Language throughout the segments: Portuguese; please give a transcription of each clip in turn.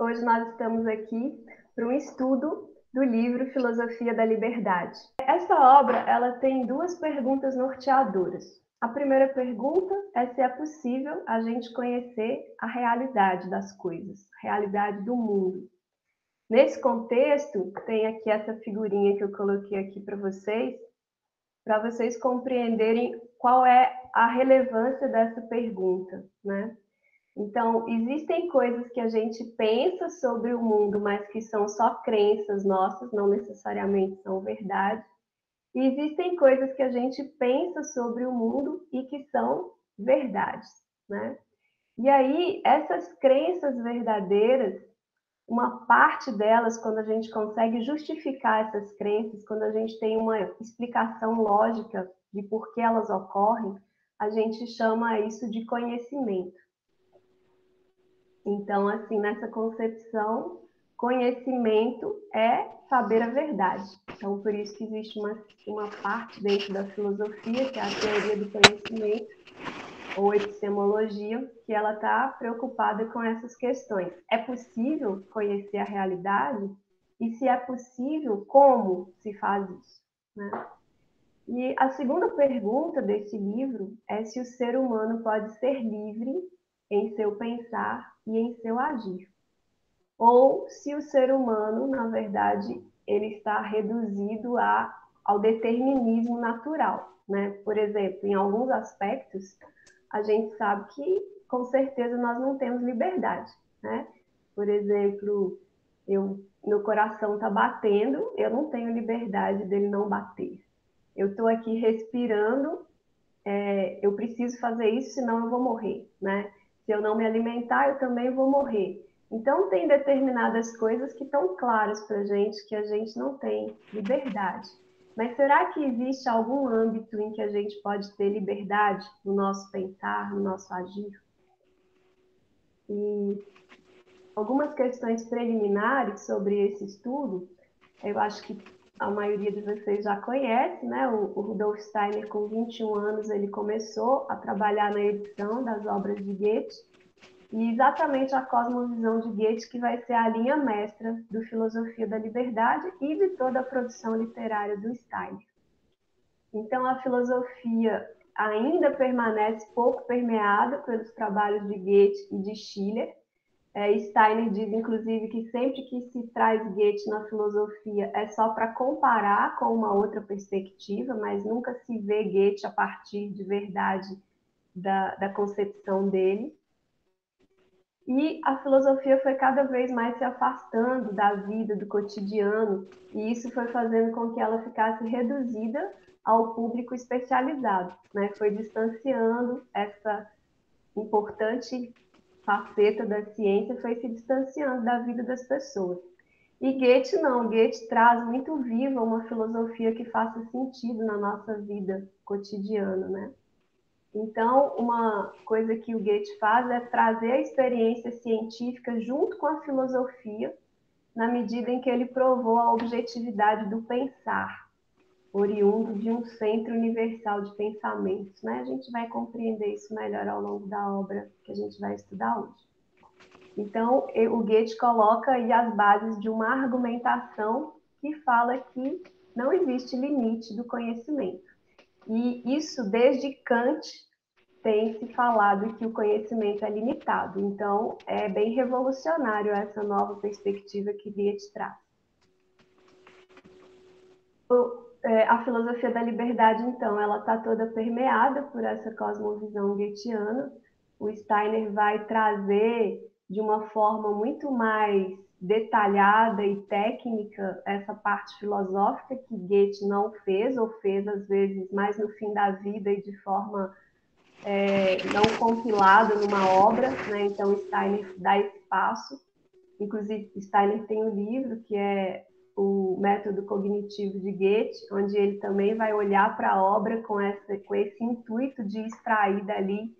Hoje nós estamos aqui para um estudo do livro Filosofia da Liberdade. Essa obra ela tem duas perguntas norteadoras. A primeira pergunta é se é possível a gente conhecer a realidade das coisas, a realidade do mundo. Nesse contexto, tem aqui essa figurinha que eu coloquei aqui para vocês compreenderem qual é a relevância dessa pergunta, né? Então, existem coisas que a gente pensa sobre o mundo, mas que são só crenças nossas, não necessariamente são verdade. E existem coisas que a gente pensa sobre o mundo e que são verdades, né? E aí, essas crenças verdadeiras, uma parte delas, quando a gente consegue justificar essas crenças, quando a gente tem uma explicação lógica de por que elas ocorrem, a gente chama isso de conhecimento. Então, assim, nessa concepção, conhecimento é saber a verdade. Então, por isso que existe uma parte dentro da filosofia, que é a teoria do conhecimento, ou epistemologia, que ela está preocupada com essas questões. É possível conhecer a realidade? E se é possível, como se faz isso? Né? E a segunda pergunta desse livro é se o ser humano pode ser livre em seu pensar e em seu agir. Ou se o ser humano, na verdade, ele está reduzido ao determinismo natural. Né? Por exemplo, em alguns aspectos, a gente sabe que, com certeza, nós não temos liberdade. Né? Por exemplo, meu coração está batendo, eu não tenho liberdade dele não bater. Eu estou aqui respirando, eu preciso fazer isso, senão eu vou morrer, né? Se eu não me alimentar, eu também vou morrer. Então, tem determinadas coisas que estão claras para a gente, que a gente não tem liberdade. Mas será que existe algum âmbito em que a gente pode ter liberdade no nosso pensar, no nosso agir? E algumas questões preliminares sobre esse estudo, eu acho que a maioria de vocês já conhece, né? O Rudolf Steiner, com 21 anos, ele começou a trabalhar na edição das obras de Goethe, e exatamente a cosmovisão de Goethe que vai ser a linha mestra do Filosofia da Liberdade e de toda a produção literária do Steiner. Então, a filosofia ainda permanece pouco permeada pelos trabalhos de Goethe e de Schiller. Steiner diz, inclusive, que sempre que se traz Goethe na filosofia é só para comparar com uma outra perspectiva, mas nunca se vê Goethe a partir de verdade da concepção dele. E a filosofia foi cada vez mais se afastando da vida, do cotidiano, e isso foi fazendo com que ela ficasse reduzida ao público especializado, né? Foi distanciando essa importante faceta da ciência, foi se distanciando da vida das pessoas. E Goethe não, Goethe traz muito viva uma filosofia que faça sentido na nossa vida cotidiana, né? Então, uma coisa que o Goethe faz é trazer a experiência científica junto com a filosofia, na medida em que ele provou a objetividade do pensar, oriundo de um centro universal de pensamentos. Né? A gente vai compreender isso melhor ao longo da obra que a gente vai estudar hoje. Então, o Goethe coloca aí as bases de uma argumentação que fala que não existe limite do conhecimento. E isso, desde Kant, tem se falado que o conhecimento é limitado. Então, é bem revolucionário essa nova perspectiva que Goethe traz. A filosofia da liberdade, então, ela está toda permeada por essa cosmovisão goetheana. O Steiner vai trazer de uma forma muito mais detalhada e técnica essa parte filosófica que Goethe não fez, ou fez às vezes mais no fim da vida e de forma não compilada numa obra, né? Então Steiner dá esse passo. Inclusive Steiner tem um livro que é o Método Cognitivo de Goethe, onde ele também vai olhar para a obra com esse intuito de extrair dali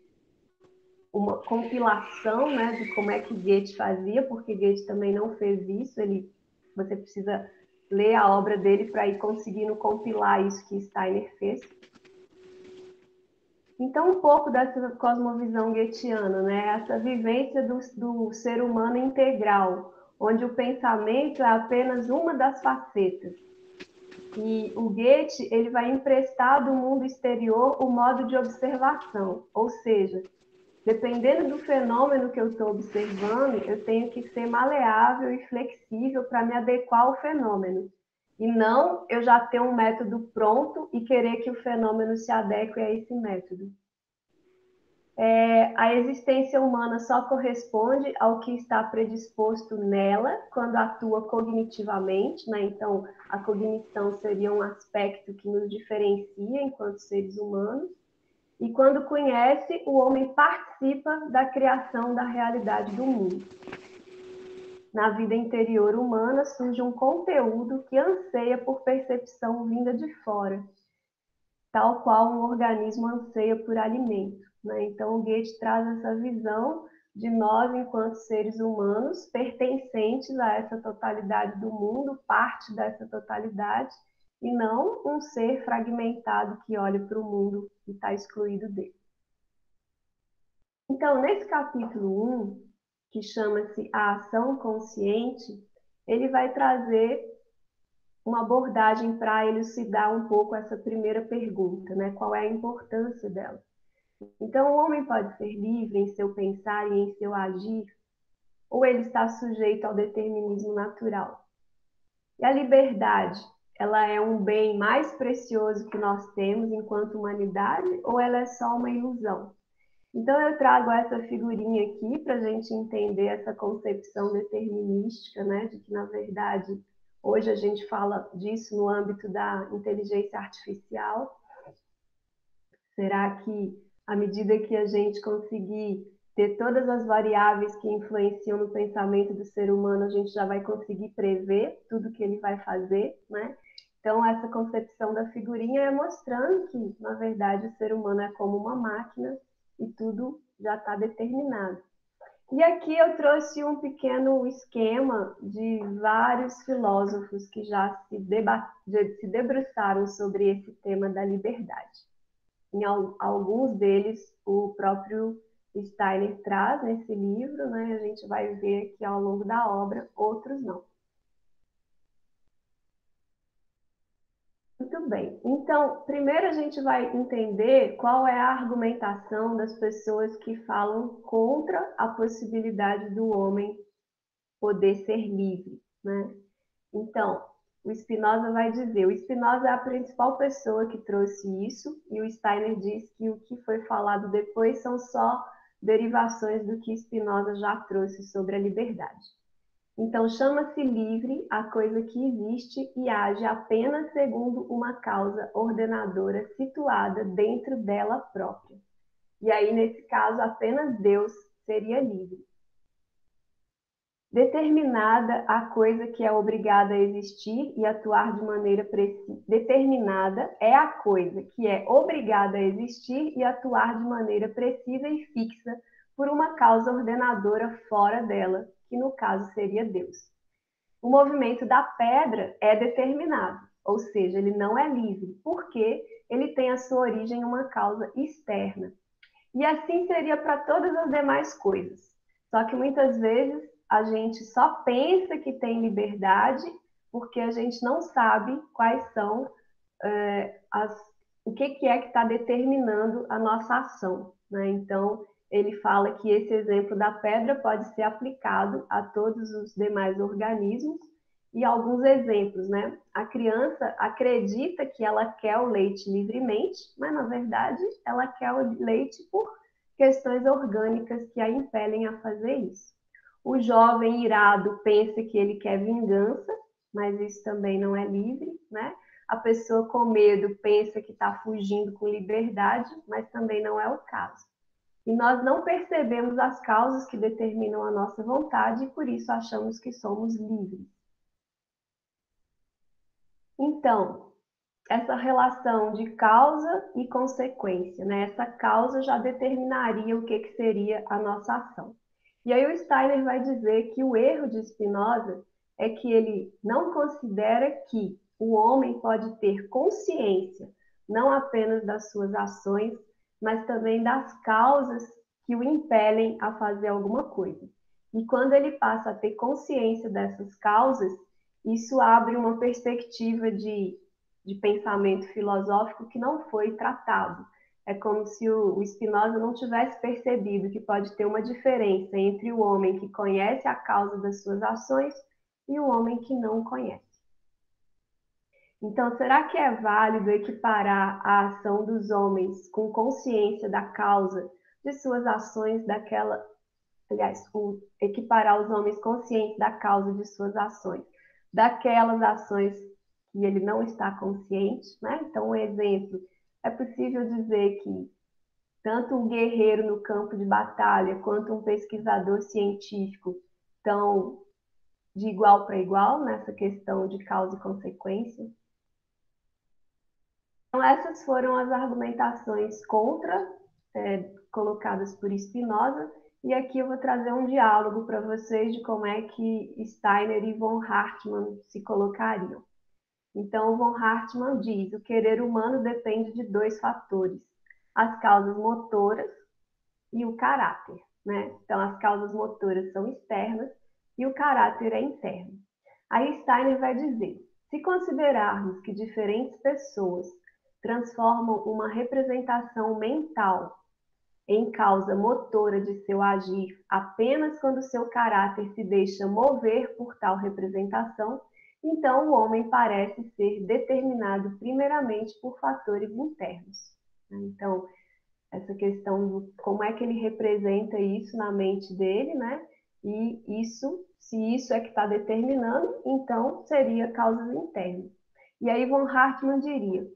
uma compilação, né, de como é que Goethe fazia, porque Goethe também não fez isso, você precisa ler a obra dele para ir conseguindo compilar isso que Steiner fez. Então, um pouco dessa cosmovisão goetheana, né? Essa vivência do ser humano integral, onde o pensamento é apenas uma das facetas. E o Goethe, ele vai emprestar do mundo exterior o modo de observação, ou seja, dependendo do fenômeno que eu estou observando, eu tenho que ser maleável e flexível para me adequar ao fenômeno. E não eu já ter um método pronto e querer que o fenômeno se adeque a esse método. A existência humana só corresponde ao que está predisposto nela quando atua cognitivamente, né? Então, a cognição seria um aspecto que nos diferencia enquanto seres humanos. E quando conhece, o homem participa da criação da realidade do mundo. Na vida interior humana surge um conteúdo que anseia por percepção vinda de fora, tal qual um organismo anseia por alimento, né? Então, o Goethe traz essa visão de nós, enquanto seres humanos, pertencentes a essa totalidade do mundo, parte dessa totalidade, e não um ser fragmentado que olha para o mundo e está excluído dele. Então, nesse capítulo 1, que chama-se A Ação Consciente, ele vai trazer uma abordagem para elucidar um pouco essa primeira pergunta, né? Qual é a importância dela? Então, o homem pode ser livre em seu pensar e em seu agir, ou ele está sujeito ao determinismo natural? E a liberdade, ela é um bem mais precioso que nós temos enquanto humanidade, ou ela é só uma ilusão? Então, eu trago essa figurinha aqui para a gente entender essa concepção determinística, né? De que, na verdade, hoje a gente fala disso no âmbito da inteligência artificial. Será que, à medida que a gente conseguir ter todas as variáveis que influenciam no pensamento do ser humano, a gente já vai conseguir prever tudo que ele vai fazer, né? Então, essa concepção da figurinha é mostrando que, na verdade, o ser humano é como uma máquina e tudo já está determinado. E aqui eu trouxe um pequeno esquema de vários filósofos que já se debruçaram sobre esse tema da liberdade. Em alguns deles, o próprio Steiner traz nesse livro, né? A gente vai ver aqui ao longo da obra, outros não. Muito bem. Então, primeiro a gente vai entender qual é a argumentação das pessoas que falam contra a possibilidade do homem poder ser livre, né? Então, o Spinoza vai dizer, o Spinoza é a principal pessoa que trouxe isso, e o Steiner diz que o que foi falado depois são só derivações do que Spinoza já trouxe sobre a liberdade. Então, chama-se livre a coisa que existe e age apenas segundo uma causa ordenadora situada dentro dela própria. E aí, nesse caso, apenas Deus seria livre. Determinada a coisa que é obrigada a existir e atuar de maneira precisa. Determinada é a coisa que é obrigada a existir e atuar de maneira precisa e fixa por uma causa ordenadora fora dela, que no caso seria Deus. O movimento da pedra é determinado, ou seja, ele não é livre, porque ele tem a sua origem em uma causa externa. E assim seria para todas as demais coisas. Só que muitas vezes a gente só pensa que tem liberdade porque a gente não sabe quais são o que é que está determinando a nossa ação, né? Então, ele fala que esse exemplo da pedra pode ser aplicado a todos os demais organismos e alguns exemplos, né? A criança acredita que ela quer o leite livremente, mas na verdade ela quer o leite por questões orgânicas que a impelem a fazer isso. O jovem irado pensa que ele quer vingança, mas isso também não é livre, né? A pessoa com medo pensa que está fugindo com liberdade, mas também não é o caso. E nós não percebemos as causas que determinam a nossa vontade e por isso achamos que somos livres. Então, essa relação de causa e consequência, né? Essa causa já determinaria o que seria a nossa ação. E aí o Steiner vai dizer que o erro de Spinoza é que ele não considera que o homem pode ter consciência não apenas das suas ações, mas também das causas que o impelem a fazer alguma coisa. E quando ele passa a ter consciência dessas causas, isso abre uma perspectiva de pensamento filosófico que não foi tratado. É como se o Spinoza não tivesse percebido que pode ter uma diferença entre o homem que conhece a causa das suas ações e o homem que não conhece. Então, será que é válido equiparar a ação dos homens com consciência da causa de suas ações daquela, aliás, equiparar os homens conscientes da causa de suas ações, daquelas ações que ele não está consciente, né? Então, um exemplo, é possível dizer que tanto um guerreiro no campo de batalha quanto um pesquisador científico estão de igual para igual nessa questão de causa e consequência? Então, essas foram as argumentações contra, colocadas por Spinoza, e aqui eu vou trazer um diálogo para vocês de como é que Steiner e von Hartmann se colocariam. Então, von Hartmann diz: o querer humano depende de dois fatores, as causas motoras e o caráter, né? Então, as causas motoras são externas e o caráter é interno. Aí Steiner vai dizer: se considerarmos que diferentes pessoas transformam uma representação mental em causa motora de seu agir apenas quando seu caráter se deixa mover por tal representação, então o homem parece ser determinado primeiramente por fatores internos. Então, essa questão do como é que ele representa isso na mente dele, né? E isso, se isso é que está determinando, então seria causas internas. E aí von Hartmann diria: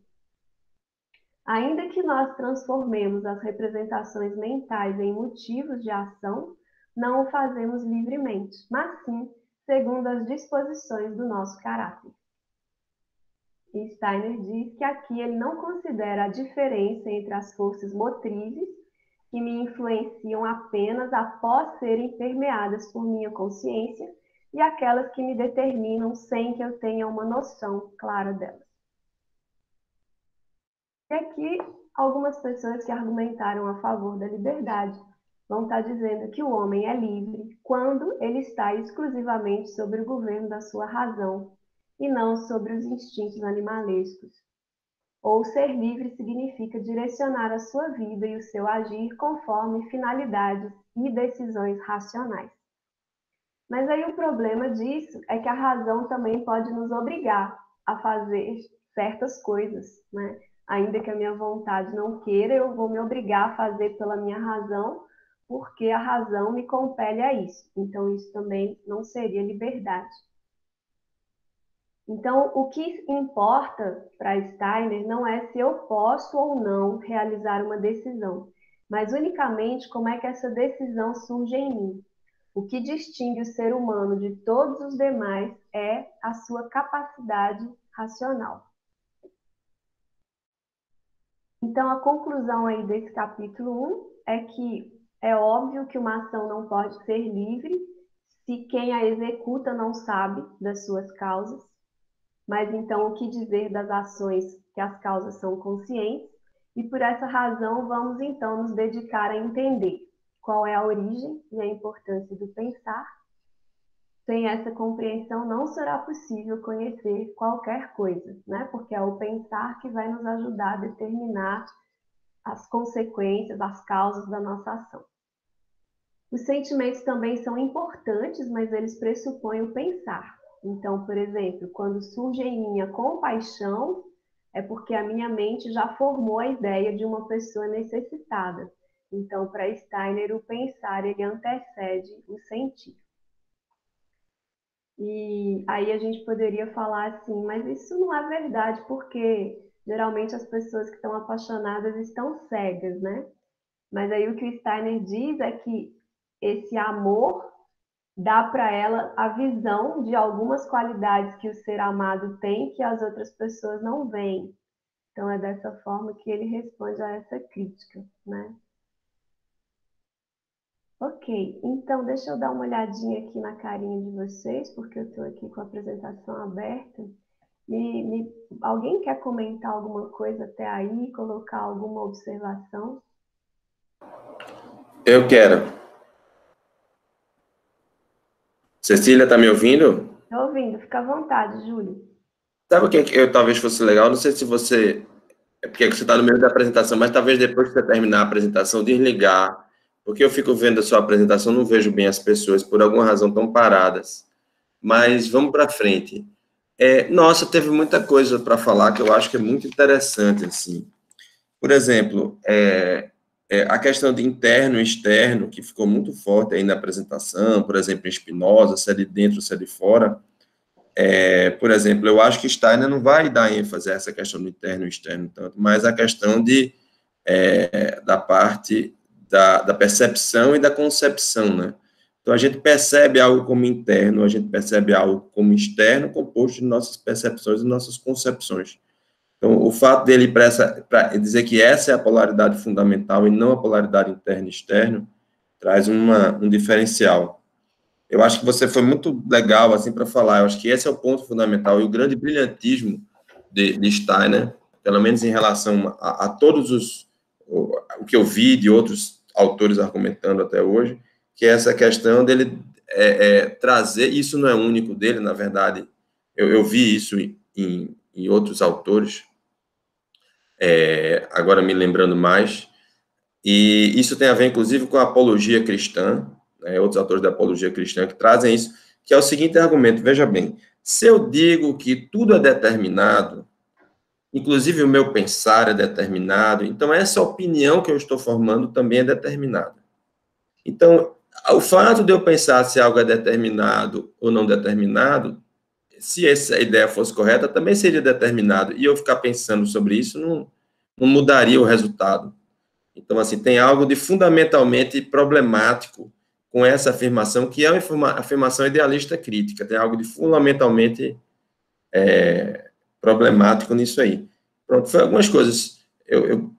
ainda que nós transformemos as representações mentais em motivos de ação, não o fazemos livremente, mas sim segundo as disposições do nosso caráter. E Steiner diz que aqui ele não considera a diferença entre as forças motrizes, que me influenciam apenas após serem permeadas por minha consciência, e aquelas que me determinam sem que eu tenha uma noção clara delas. E aqui, algumas pessoas que argumentaram a favor da liberdade vão estar dizendo que o homem é livre quando ele está exclusivamente sob o governo da sua razão e não sobre os instintos animalescos. Ou ser livre significa direcionar a sua vida e o seu agir conforme finalidades e decisões racionais. Mas aí o problema disso é que a razão também pode nos obrigar a fazer certas coisas, né? Ainda que a minha vontade não queira, eu vou me obrigar a fazer pela minha razão, porque a razão me compele a isso. Então, isso também não seria liberdade. Então, o que importa para Steiner não é se eu posso ou não realizar uma decisão, mas unicamente como é que essa decisão surge em mim. O que distingue o ser humano de todos os demais é a sua capacidade racional. Então, a conclusão aí desse capítulo 1 é que é óbvio que uma ação não pode ser livre se quem a executa não sabe das suas causas. Mas então, o que dizer das ações que as causas são conscientes? E por essa razão, vamos então nos dedicar a entender qual é a origem e a importância do pensar. Sem essa compreensão, não será possível conhecer qualquer coisa, né? Porque é o pensar que vai nos ajudar a determinar as consequências, as causas da nossa ação. Os sentimentos também são importantes, mas eles pressupõem o pensar. Então, por exemplo, quando surge em mim a compaixão, é porque a minha mente já formou a ideia de uma pessoa necessitada. Então, para Steiner, o pensar ele antecede o sentir. E aí a gente poderia falar assim, mas isso não é verdade, porque geralmente as pessoas que estão apaixonadas estão cegas, né? Mas aí o que o Steiner diz é que esse amor dá para ela a visão de algumas qualidades que o ser amado tem que as outras pessoas não veem. Então é dessa forma que ele responde a essa crítica, né? Ok, então deixa eu dar uma olhadinha aqui na carinha de vocês, porque eu estou aqui com a apresentação aberta. Alguém quer comentar alguma coisa até aí, colocar alguma observação? Eu quero. Cecília, tá me ouvindo? Estou ouvindo, fica à vontade, Júlio. Sabe o que eu talvez fosse legal? Não sei se você. É porque você está no meio da apresentação, mas talvez depois que você terminar a apresentação, desligar. Porque eu fico vendo a sua apresentação, não vejo bem as pessoas, por alguma razão, tão paradas. Mas vamos para frente. Nossa, teve muita coisa para falar que eu acho que é muito interessante, assim. Por exemplo, a questão de interno e externo, que ficou muito forte aí na apresentação, por exemplo, em Spinoza, se é de dentro, se é de fora. Por exemplo, eu acho que Steiner não vai dar ênfase a essa questão do interno e externo tanto, mas a questão da parte da percepção e da concepção, né? Então, a gente percebe algo como interno, a gente percebe algo como externo, composto de nossas percepções e nossas concepções. Então, o fato dele para dizer que essa é a polaridade fundamental e não a polaridade interno e externo, traz um diferencial. Eu acho que você foi muito legal assim para falar. Eu acho que esse é o ponto fundamental e o grande brilhantismo de Steiner, pelo menos em relação a todos o que eu vi de outros autores argumentando até hoje, que é essa questão dele trazer. Isso não é único dele, na verdade. Eu vi isso em outros autores. Agora me lembrando mais. E isso tem a ver, inclusive, com a apologia cristã, né, outros autores da apologia cristã que trazem isso, que é o seguinte argumento, veja bem, se eu digo que tudo é determinado, inclusive o meu pensar é determinado, então essa opinião que eu estou formando também é determinada. Então, o fato de eu pensar se algo é determinado ou não determinado, se essa ideia fosse correta, também seria determinado, e eu ficar pensando sobre isso não mudaria o resultado. Então, assim, tem algo de fundamentalmente problemático com essa afirmação, que é uma afirmação idealista crítica, tem algo de fundamentalmente problemático nisso aí. Pronto, foi algumas coisas. Eu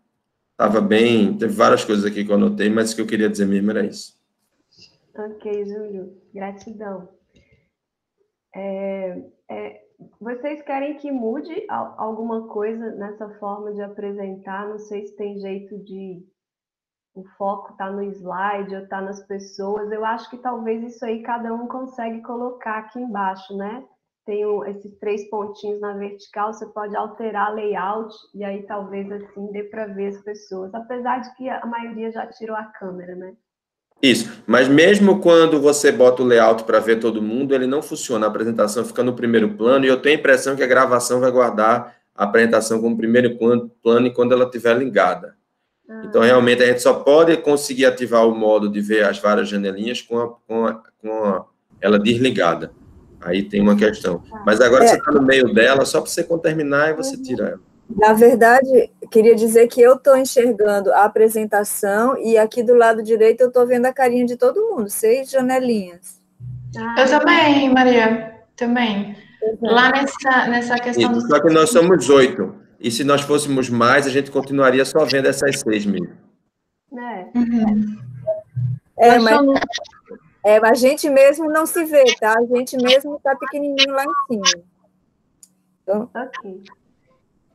estava bem, teve várias coisas aqui que eu anotei, mas o que eu queria dizer mesmo era isso. Ok, Júlio, gratidão. Vocês querem que mude alguma coisa nessa forma de apresentar? Não sei se tem jeito de o foco está no slide ou está nas pessoas. Eu acho que talvez isso aí cada um consegue colocar aqui embaixo, né? Tem esses 3 pontinhos na vertical, você pode alterar layout e aí talvez assim dê para ver as pessoas. Apesar de que a maioria já tirou a câmera, né? Isso, mas mesmo quando você bota o layout para ver todo mundo, ele não funciona. A apresentação fica no primeiro plano e eu tenho a impressão que a gravação vai guardar a apresentação como primeiro plano e quando ela estiver ligada. Então, realmente, a gente só pode conseguir ativar o modo de ver as várias janelinhas com ela desligada. Aí tem uma questão. Mas agora que você está no meio dela, só para você terminar e você tira ela. Na verdade, queria dizer que eu estou enxergando a apresentação e aqui do lado direito eu estou vendo a carinha de todo mundo, 6 janelinhas. Eu também, Maria, também. Lá nessa questão do... Só que nós somos 8. E se nós fôssemos mais, a gente continuaria só vendo essas 6 mesmo. Mas a gente mesmo não se vê, tá? A gente mesmo está pequenininho lá em cima. Então,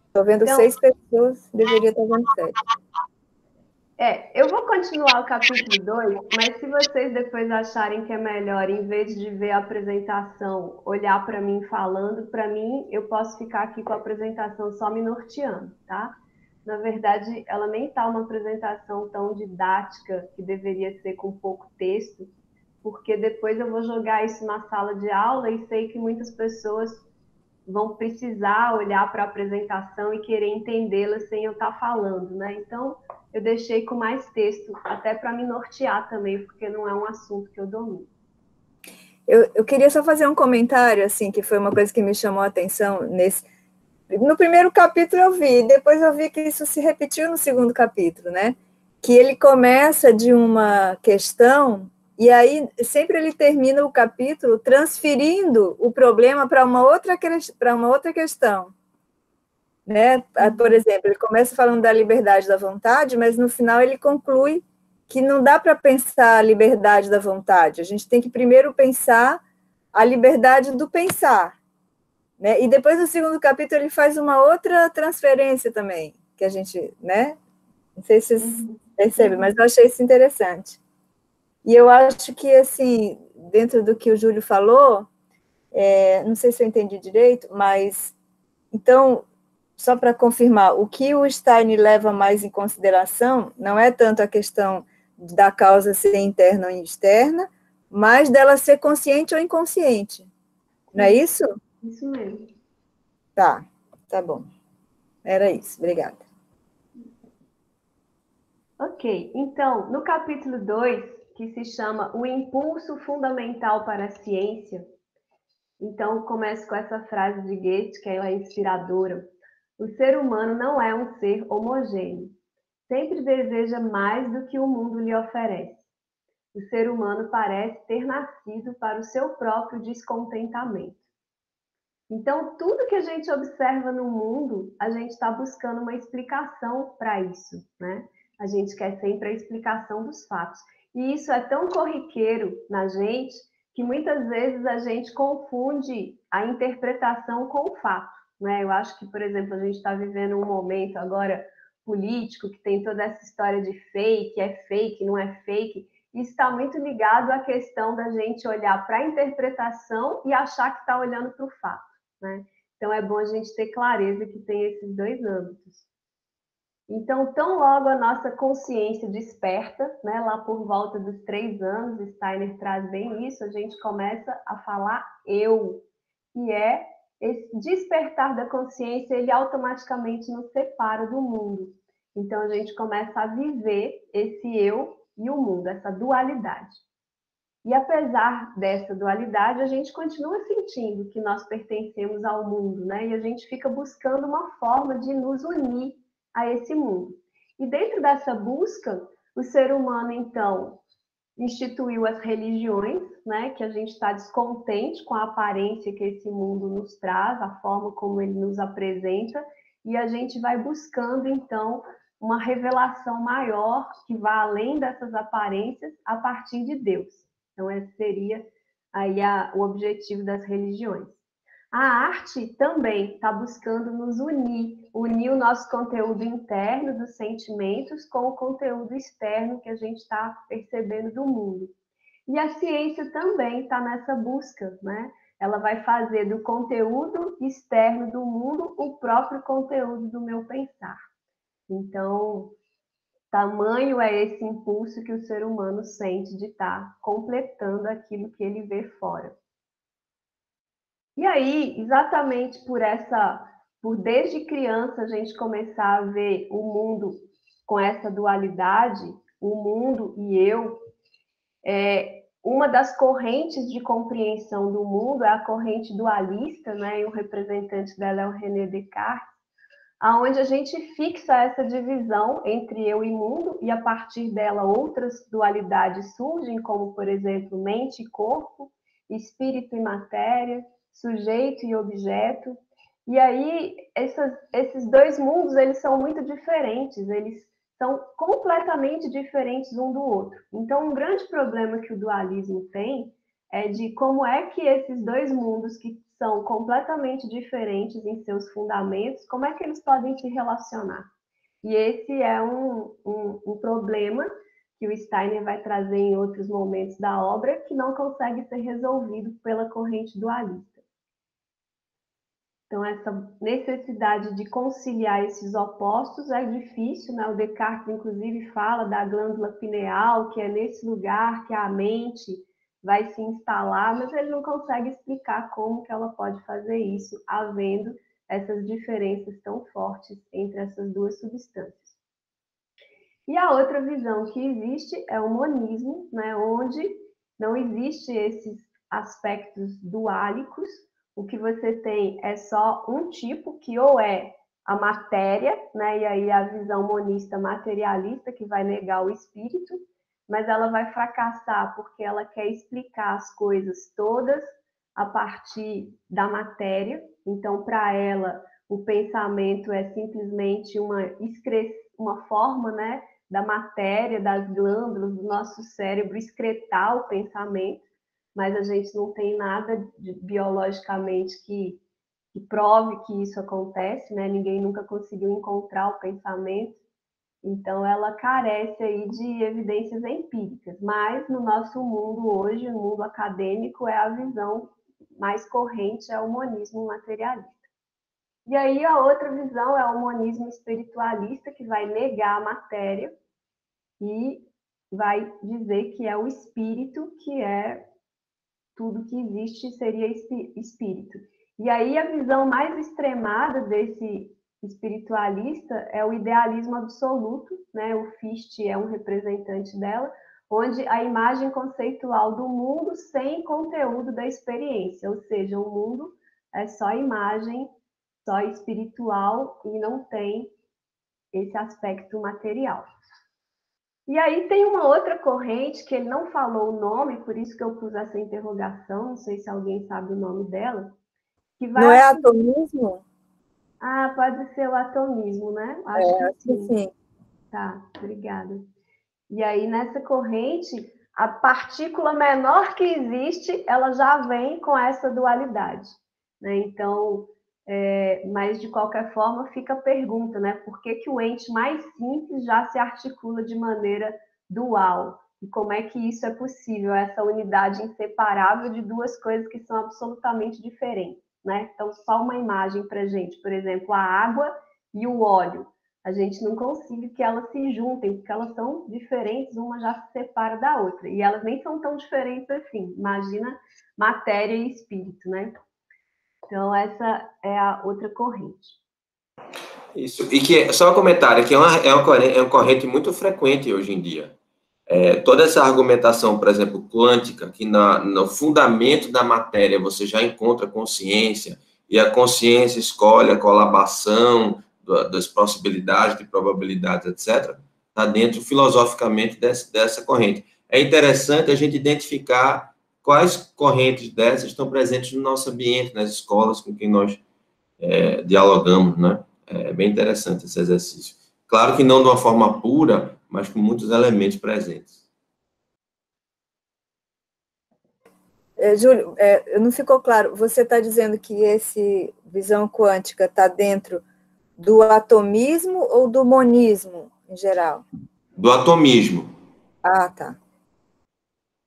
estou vendo 6 pessoas, deveria estar vendo 7. Eu vou continuar o capítulo 2, mas se vocês depois acharem que é melhor, em vez de ver a apresentação, olhar para mim falando, para mim, eu posso ficar aqui com a apresentação só me norteando, tá? Na verdade, ela nem está uma apresentação tão didática, que deveria ser com pouco texto, porque depois eu vou jogar isso na sala de aula e sei que muitas pessoas vão precisar olhar para a apresentação e querer entendê-la sem eu estar falando, né? Então, eu deixei com mais texto, até para me nortear também, porque não é um assunto que eu domino. Eu queria só fazer um comentário, assim, que foi uma coisa que me chamou a atenção no primeiro capítulo eu vi, depois eu vi que isso se repetiu no segundo capítulo, né? Que ele começa de uma questão e aí sempre ele termina o capítulo transferindo o problema para uma outra questão. Né? Por exemplo, ele começa falando da liberdade da vontade, mas no final ele conclui que não dá para pensar a liberdade da vontade, a gente tem que primeiro pensar a liberdade do pensar. Né? E depois no segundo capítulo ele faz uma outra transferência também, que a gente, né? Não sei se vocês percebe, mas eu achei isso interessante. E eu acho que, assim, dentro do que o Júlio falou, não sei se eu entendi direito, mas, então, só para confirmar, o que o Steiner leva mais em consideração não é tanto a questão da causa ser interna ou externa, mas dela ser consciente ou inconsciente. Não é isso? Isso mesmo. Tá bom. Era isso, obrigada. Ok, então, no capítulo 2, que se chama O Impulso Fundamental para a Ciência, então começo com essa frase de Goethe, que ela é inspiradora. O ser humano não é um ser homogêneo. Sempre deseja mais do que o mundo lhe oferece. O ser humano parece ter nascido para o seu próprio descontentamento. Então, tudo que a gente observa no mundo, a gente está buscando uma explicação para isso, né? A gente quer sempre a explicação dos fatos. E isso é tão corriqueiro na gente que muitas vezes a gente confunde a interpretação com o fato, né? Eu acho que, por exemplo, a gente está vivendo um momento agora político que tem toda essa história de fake, não é fake. Isso está muito ligado à questão da gente olhar para a interpretação e achar que está olhando para o fato, né? Então, é bom a gente ter clareza que tem esses dois âmbitos. Então, tão logo a nossa consciência desperta, né, lá por volta dos 3 anos, Steiner traz bem isso, a gente começa a falar eu, que é esse despertar da consciência, ele automaticamente nos separa do mundo. Então, a gente começa a viver esse eu e o mundo, essa dualidade. E apesar dessa dualidade, a gente continua sentindo que nós pertencemos ao mundo, né? E a gente fica buscando uma forma de nos unir a esse mundo. E dentro dessa busca, o ser humano, então, instituiu as religiões, né? Que a gente está descontente com a aparência que esse mundo nos traz, a forma como ele nos apresenta, e a gente vai buscando, então, uma revelação maior que vá além dessas aparências a partir de Deus. Então, esse seria aí o objetivo das religiões. A arte também está buscando nos unir o nosso conteúdo interno dos sentimentos com o conteúdo externo que a gente está percebendo do mundo. E a ciência também está nessa busca, né? Ela vai fazer do conteúdo externo do mundo o próprio conteúdo do meu pensar. Então, tamanho é esse impulso que o ser humano sente de estar completando aquilo que ele vê fora. E aí, exatamente por desde criança a gente começar a ver o mundo com essa dualidade, o mundo e eu, uma das correntes de compreensão do mundo é a corrente dualista, né? E o representante dela é o René Descartes, aonde a gente fixa essa divisão entre eu e mundo, e a partir dela outras dualidades surgem, como, por exemplo, mente e corpo, espírito e matéria, sujeito e objeto. E aí, esses dois mundos, eles são muito diferentes, eles são completamente diferentes um do outro. Então, um grande problema que o dualismo tem é de como é que esses dois mundos que são completamente diferentes em seus fundamentos, como é que eles podem se relacionar? E esse é um problema que o Steiner vai trazer em outros momentos da obra, que não consegue ser resolvido pela corrente dualista. Então, essa necessidade de conciliar esses opostos é difícil, né? O Descartes, inclusive, fala da glândula pineal, que é nesse lugar que a mente vai se instalar, mas ele não consegue explicar como que ela pode fazer isso, havendo essas diferenças tão fortes entre essas duas substâncias. E a outra visão que existe é o monismo, né? Onde não existe esses aspectos duálicos. O que você tem é só um tipo, que ou é a matéria, né? E aí a visão monista materialista, que vai negar o espírito, mas ela vai fracassar porque ela quer explicar as coisas todas a partir da matéria. Então, para ela, o pensamento é simplesmente uma forma, né, da matéria, das glândulas do nosso cérebro excretar o pensamento, mas a gente não tem nada biologicamente que prove que isso acontece, né? Ninguém nunca conseguiu encontrar o pensamento. Então, ela carece aí de evidências empíricas, mas no nosso mundo hoje, no mundo acadêmico, é a visão mais corrente, é o monismo materialista. E aí a outra visão é o monismo espiritualista, que vai negar a matéria e vai dizer que é o espírito, que é tudo que existe seria espírito. E aí a visão mais extremada desse espiritualista é o idealismo absoluto, né? O Fichte é um representante dela, onde a imagem conceitual do mundo sem conteúdo da experiência, ou seja, o mundo é só imagem, só espiritual e não tem esse aspecto material. E aí tem uma outra corrente que ele não falou o nome, por isso que eu pus essa interrogação, não sei se alguém sabe o nome dela. Que vai não é atomismo? Ah, pode ser o atomismo, né? Acho que sim. Tá, obrigada. E aí, nessa corrente, a partícula menor que existe, ela já vem com essa dualidade, né? Então, mas de qualquer forma, fica a pergunta, né? Por que que o ente mais simples já se articula de maneira dual? E como é que isso é possível, essa unidade inseparável de duas coisas que são absolutamente diferentes, né? Então, só uma imagem para a gente, por exemplo, a água e o óleo. A gente não consegue que elas se juntem, porque elas são diferentes, uma já se separa da outra. E elas nem são tão diferentes assim. Imagina matéria e espírito, né? Então, essa é a outra corrente. Isso, e que, só um comentário, que é uma corrente muito frequente hoje em dia. Toda essa argumentação, por exemplo, quântica, que no fundamento da matéria você já encontra consciência, e a consciência escolhe a colaboração das possibilidades, de probabilidades, etc., está dentro, filosoficamente, dessa corrente. É interessante a gente identificar quais correntes dessas estão presentes no nosso ambiente, nas escolas com quem nós dialogamos, né? É bem interessante esse exercício. Claro que não de uma forma pura, mas com muitos elementos presentes. Júlio, não ficou claro, você está dizendo que esse visão quântica está dentro do atomismo ou do monismo, em geral? Do atomismo. Ah, tá.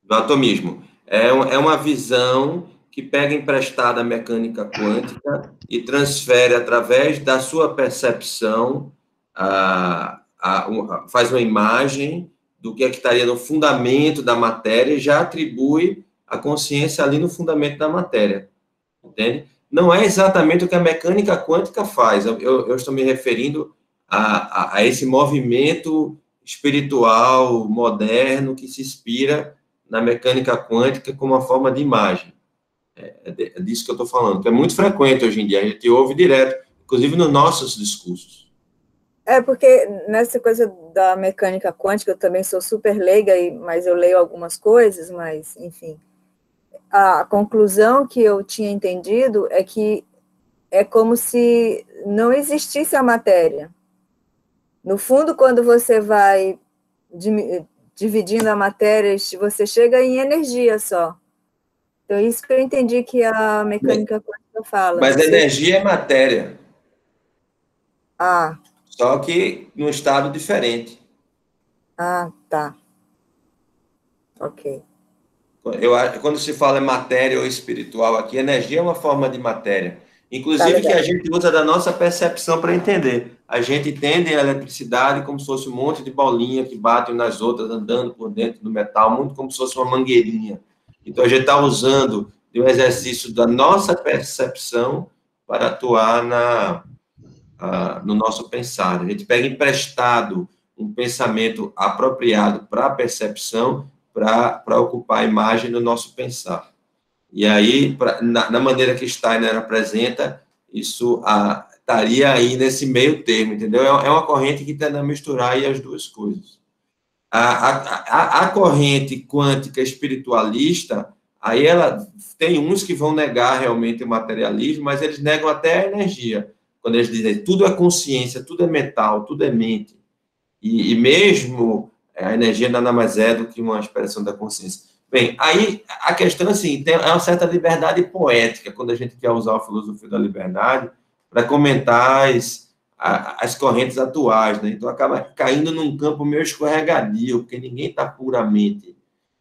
Do atomismo. É uma visão que pega emprestada a mecânica quântica e transfere, através da sua percepção, faz uma imagem do que estaria no fundamento da matéria e já atribui a consciência ali no fundamento da matéria. Entende? Não é exatamente o que a mecânica quântica faz. Eu estou me referindo a esse movimento espiritual moderno que se inspira na mecânica quântica como uma forma de imagem. É disso que eu estou falando, que é muito frequente hoje em dia, a gente ouve direto, inclusive nos nossos discursos. Porque nessa coisa da mecânica quântica, eu também sou super leiga, mas eu leio algumas coisas, mas, enfim, a conclusão que eu tinha entendido é que é como se não existisse a matéria. No fundo, quando você vai dividindo a matéria, você chega em energia só. Então, isso que eu entendi que a mecânica quântica fala. Mas energia é matéria. Ah. Só que num estado diferente. Ah, tá. Ok. Quando se fala em matéria ou espiritual aqui, energia é uma forma de matéria. Inclusive, que a gente usa da nossa percepção para entender. A gente entende a eletricidade como se fosse um monte de bolinha que batem nas outras, andando por dentro do metal, muito como se fosse uma mangueirinha. Então, a gente está usando de um exercício da nossa percepção para atuar no nosso pensar. A gente pega emprestado um pensamento apropriado para a percepção, para ocupar a imagem do nosso pensar. E aí, na maneira que Steiner apresenta, isso estaria aí nesse meio termo, entendeu? É uma corrente que tenta misturar aí as duas coisas. A corrente quântica espiritualista, aí ela tem uns que vão negar realmente o materialismo, mas eles negam até a energia, quando eles dizem tudo é consciência, tudo é mental, tudo é mente. E mesmo a energia nada mais é do que uma expressão da consciência. Bem, aí a questão, assim, é uma certa liberdade poética, quando a gente quer usar a filosofia da liberdade para comentar as correntes atuais, né? Então acaba caindo num campo meio escorregadio, porque ninguém está puramente.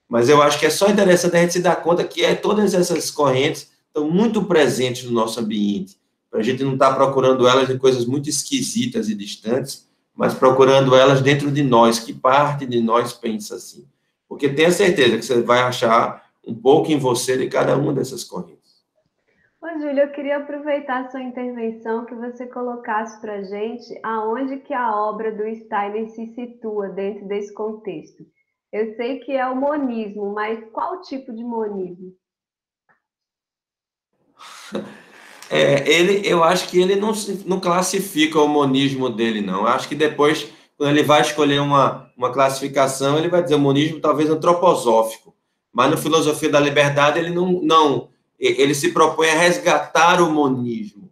Mas eu acho que é só interessante a gente se dar conta que todas essas correntes estão muito presentes no nosso ambiente. A gente não está procurando elas em coisas muito esquisitas e distantes, mas procurando elas dentro de nós, que parte de nós pensa assim. Porque tenha certeza que você vai achar um pouco em você de cada uma dessas correntes. Ô, Júlio, eu queria aproveitar a sua intervenção que você colocasse para a gente aonde que a obra do Steiner se situa dentro desse contexto. Eu sei que é o monismo, mas qual tipo de monismo? Eu acho que ele não classifica o monismo dele, não. Eu acho que depois, quando ele vai escolher uma classificação, ele vai dizer monismo talvez antroposófico. Mas no Filosofia da Liberdade, ele ele se propõe a resgatar o monismo.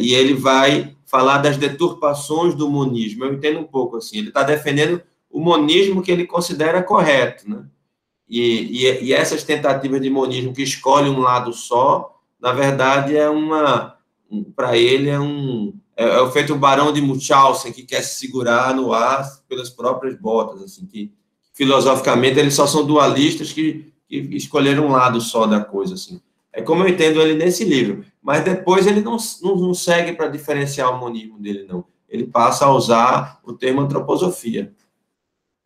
E ele vai falar das deturpações do monismo. Eu entendo um pouco assim. Ele está defendendo o monismo que ele considera correto, né? E essas tentativas de monismo que escolhe um lado só, na verdade, para ele, é o feito o Barão de Munchausen, que quer se segurar no ar pelas próprias botas, assim, que filosoficamente eles só são dualistas que escolheram um lado só da coisa, assim. É como eu entendo ele nesse livro, mas depois ele não segue para diferenciar o monismo dele, não. Ele passa a usar o termo antroposofia.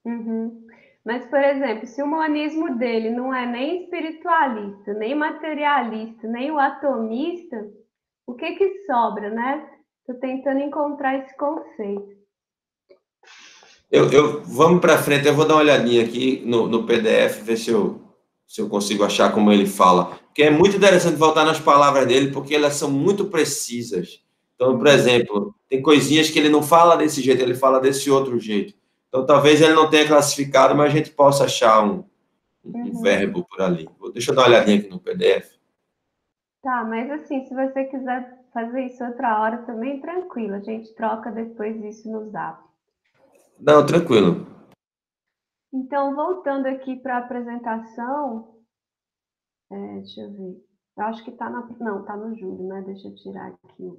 Uhum. Mas, por exemplo, se o monismo dele não é nem espiritualista, nem materialista, nem o atomista, o que sobra, né? Estou tentando encontrar esse conceito. Vamos para frente, eu vou dar uma olhadinha aqui no PDF, ver se eu consigo achar como ele fala. Porque é muito interessante voltar nas palavras dele, porque elas são muito precisas. Então, por exemplo, tem coisinhas que ele não fala desse jeito, ele fala desse outro jeito. Então, talvez ele não tenha classificado, mas a gente possa achar um verbo por ali. Deixa eu dar uma olhadinha aqui no PDF. Tá, mas assim, se você quiser fazer isso outra hora também, tranquilo. A gente troca depois isso no Zap. Não, tranquilo. Então, voltando aqui para a apresentação, deixa eu ver. Eu acho que está tá no Júlio, né? Deixa eu tirar aqui.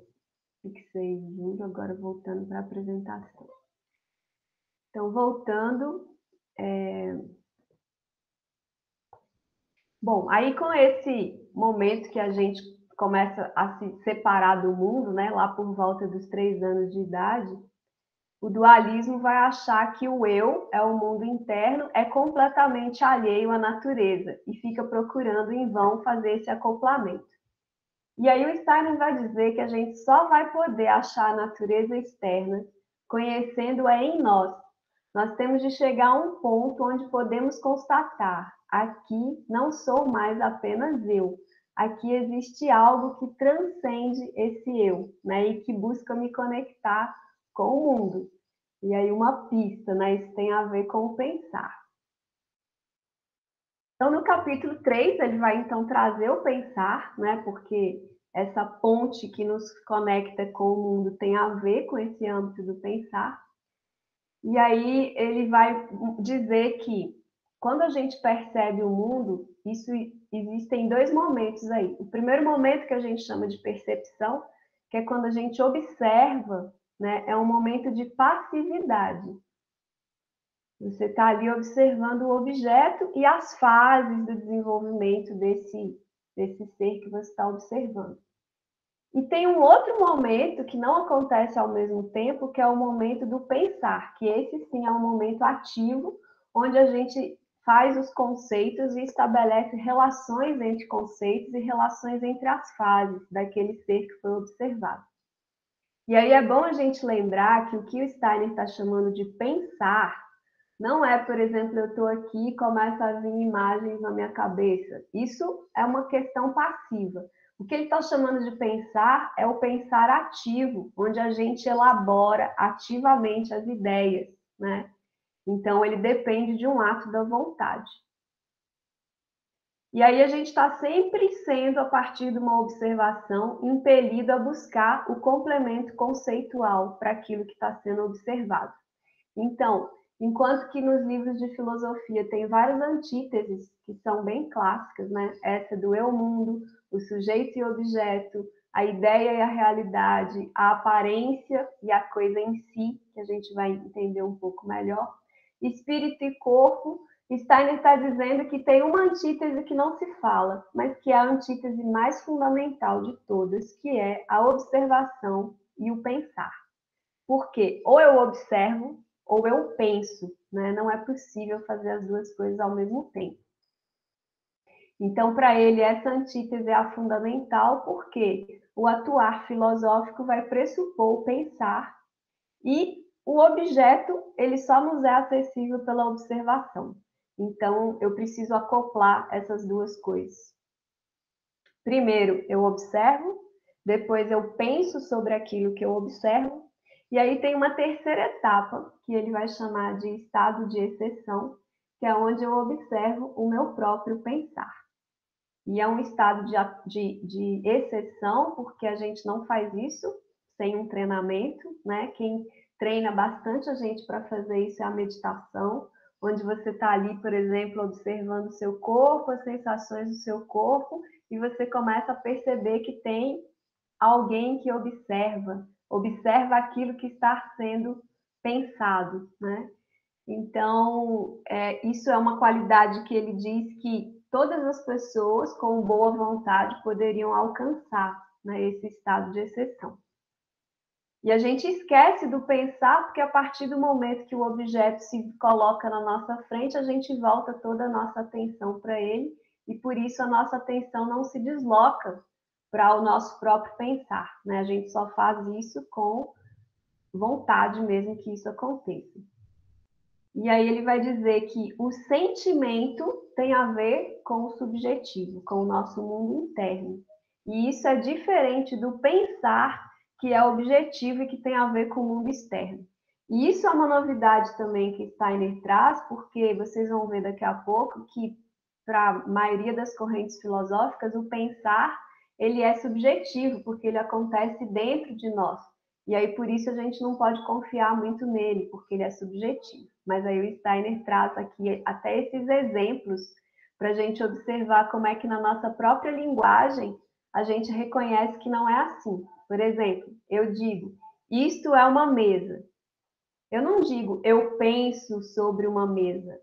Fixei em Júlio, agora voltando para a apresentação. Então, voltando. Bom, aí com esse momento que a gente começa a se separar do mundo, né? Lá por volta dos 3 anos de idade, o dualismo vai achar que o eu é o mundo interno, é completamente alheio à natureza e fica procurando em vão fazer esse acoplamento. E aí o Steiner vai dizer que a gente só vai poder achar a natureza externa conhecendo-a em nós. Nós temos de chegar a um ponto onde podemos constatar: aqui não sou mais apenas eu. Aqui existe algo que transcende esse eu, né? E que busca me conectar com o mundo. E aí uma pista, né? Isso tem a ver com o pensar. Então, no capítulo 3, ele vai então trazer o pensar, né? Porque essa ponte que nos conecta com o mundo tem a ver com esse âmbito do pensar. E aí ele vai dizer que quando a gente percebe o mundo, existem 2 momentos aí. O primeiro momento que a gente chama de percepção, que é quando a gente observa, né? É um momento de passividade. Você está ali observando o objeto e as fases do desenvolvimento desse ser que você está observando. E tem um outro momento que não acontece ao mesmo tempo, que é o momento do pensar, que esse sim é um momento ativo, onde a gente faz os conceitos e estabelece relações entre conceitos e relações entre as fases daquele ser que foi observado. E aí é bom a gente lembrar que o que o Steiner está chamando de pensar não é, por exemplo, eu estou aqui e começa a vir imagens na minha cabeça. Isso é uma questão passiva. O que ele está chamando de pensar é o pensar ativo, onde a gente elabora ativamente as ideias, né? Então, ele depende de um ato da vontade. E aí a gente está sempre sendo, a partir de uma observação, impelido a buscar o complemento conceitual para aquilo que está sendo observado. Então, enquanto que nos livros de filosofia tem várias antíteses que são bem clássicas, né? Essa do eu-mundo, o sujeito e objeto, a ideia e a realidade, a aparência e a coisa em si, que a gente vai entender um pouco melhor. Espírito e corpo, Steiner está dizendo que tem uma antítese que não se fala, mas que é a antítese mais fundamental de todas, que é a observação e o pensar. Porque ou eu observo ou eu penso, né? Não é possível fazer as duas coisas ao mesmo tempo. Então, para ele, essa antítese é a fundamental, porque o atuar filosófico vai pressupor o pensar e o objeto, ele só nos é acessível pela observação. Então, eu preciso acoplar essas duas coisas. Primeiro, eu observo, depois eu penso sobre aquilo que eu observo, e aí tem uma terceira etapa, que ele vai chamar de estado de exceção, que é onde eu observo o meu próprio pensar. E é um estado de exceção, porque a gente não faz isso sem um treinamento, né? Quem treina bastante a gente para fazer isso é a meditação, onde você está ali, por exemplo, observando o seu corpo, as sensações do seu corpo, e você começa a perceber que tem alguém que observa aquilo que está sendo pensado, né? Então, isso é uma qualidade que ele diz que todas as pessoas com boa vontade poderiam alcançar, né, esse estado de exceção. E a gente esquece do pensar, porque a partir do momento que o objeto se coloca na nossa frente, a gente volta toda a nossa atenção para ele, e por isso a nossa atenção não se desloca para o nosso próprio pensar, né? A gente só faz isso com vontade mesmo que isso aconteça. E aí ele vai dizer que o sentimento tem a ver com o subjetivo, com o nosso mundo interno. E isso é diferente do pensar, que é objetivo e que tem a ver com o mundo externo. E isso é uma novidade também que Steiner traz, porque vocês vão ver daqui a pouco que, para a maioria das correntes filosóficas, o pensar ele é subjetivo, porque ele acontece dentro de nós. E aí, por isso, a gente não pode confiar muito nele, porque ele é subjetivo. Mas aí o Steiner traz aqui até esses exemplos para a gente observar como é que na nossa própria linguagem a gente reconhece que não é assim. Por exemplo, eu digo, isto é uma mesa. Eu não digo, eu penso sobre uma mesa,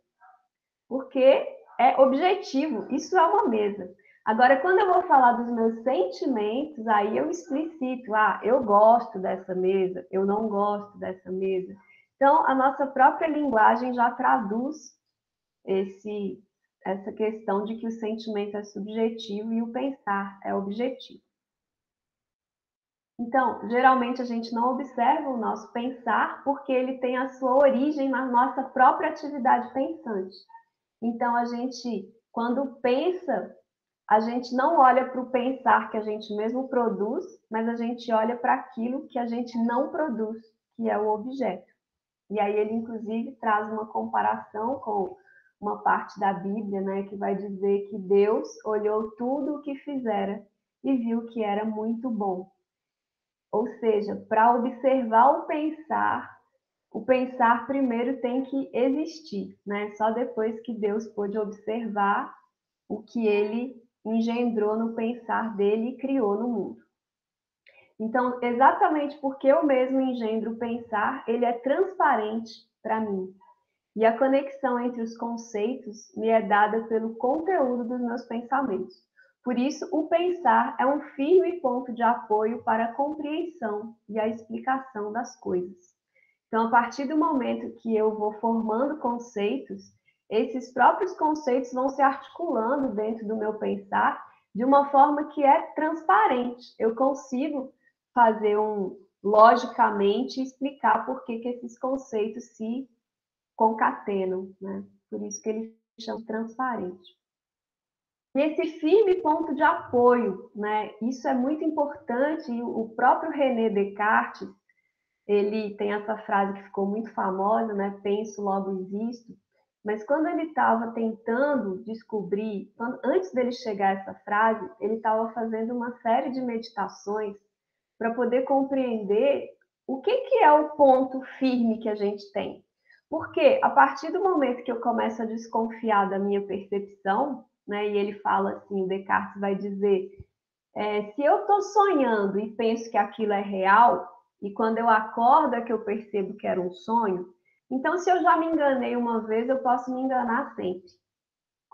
porque é objetivo, isso é uma mesa. Agora, quando eu vou falar dos meus sentimentos, aí eu explicito, eu gosto dessa mesa, eu não gosto dessa mesa. Então, a nossa própria linguagem já traduz essa questão de que o sentimento é subjetivo e o pensar é objetivo. Então, geralmente a gente não observa o nosso pensar porque ele tem a sua origem na nossa própria atividade pensante. Então, a gente, quando pensa, a gente não olha para o pensar que a gente mesmo produz, mas a gente olha para aquilo que a gente não produz, que é o objeto. E aí ele, inclusive, traz uma comparação com uma parte da Bíblia, né, que vai dizer que Deus olhou tudo o que fizera e viu que era muito bom. Ou seja, para observar o pensar primeiro tem que existir, né? Só depois que Deus pôde observar o que ele engendrou no pensar dele e criou no mundo. Então, exatamente porque eu mesmo engendro o pensar, ele é transparente para mim. E a conexão entre os conceitos me é dada pelo conteúdo dos meus pensamentos. Por isso, o pensar é um firme ponto de apoio para a compreensão e a explicação das coisas. Então, a partir do momento que eu vou formando conceitos, esses próprios conceitos vão se articulando dentro do meu pensar de uma forma que é transparente. Eu consigo fazer logicamente explicar por que esses conceitos se concatenam, né? Por isso que ele chama de transparente. E esse firme ponto de apoio, né? Isso é muito importante, e o próprio René Descartes, ele tem essa frase que ficou muito famosa, né? Penso, logo existo. Mas quando ele estava tentando descobrir, antes dele chegar a essa frase, ele estava fazendo uma série de meditações para poder compreender o que é o ponto firme que a gente tem. Porque a partir do momento que eu começo a desconfiar da minha percepção, né, e ele fala assim, o Descartes vai dizer Se eu estou sonhando e penso que aquilo é real, e quando eu acordo é que eu percebo que era um sonho, então se eu já me enganei uma vez, eu posso me enganar sempre.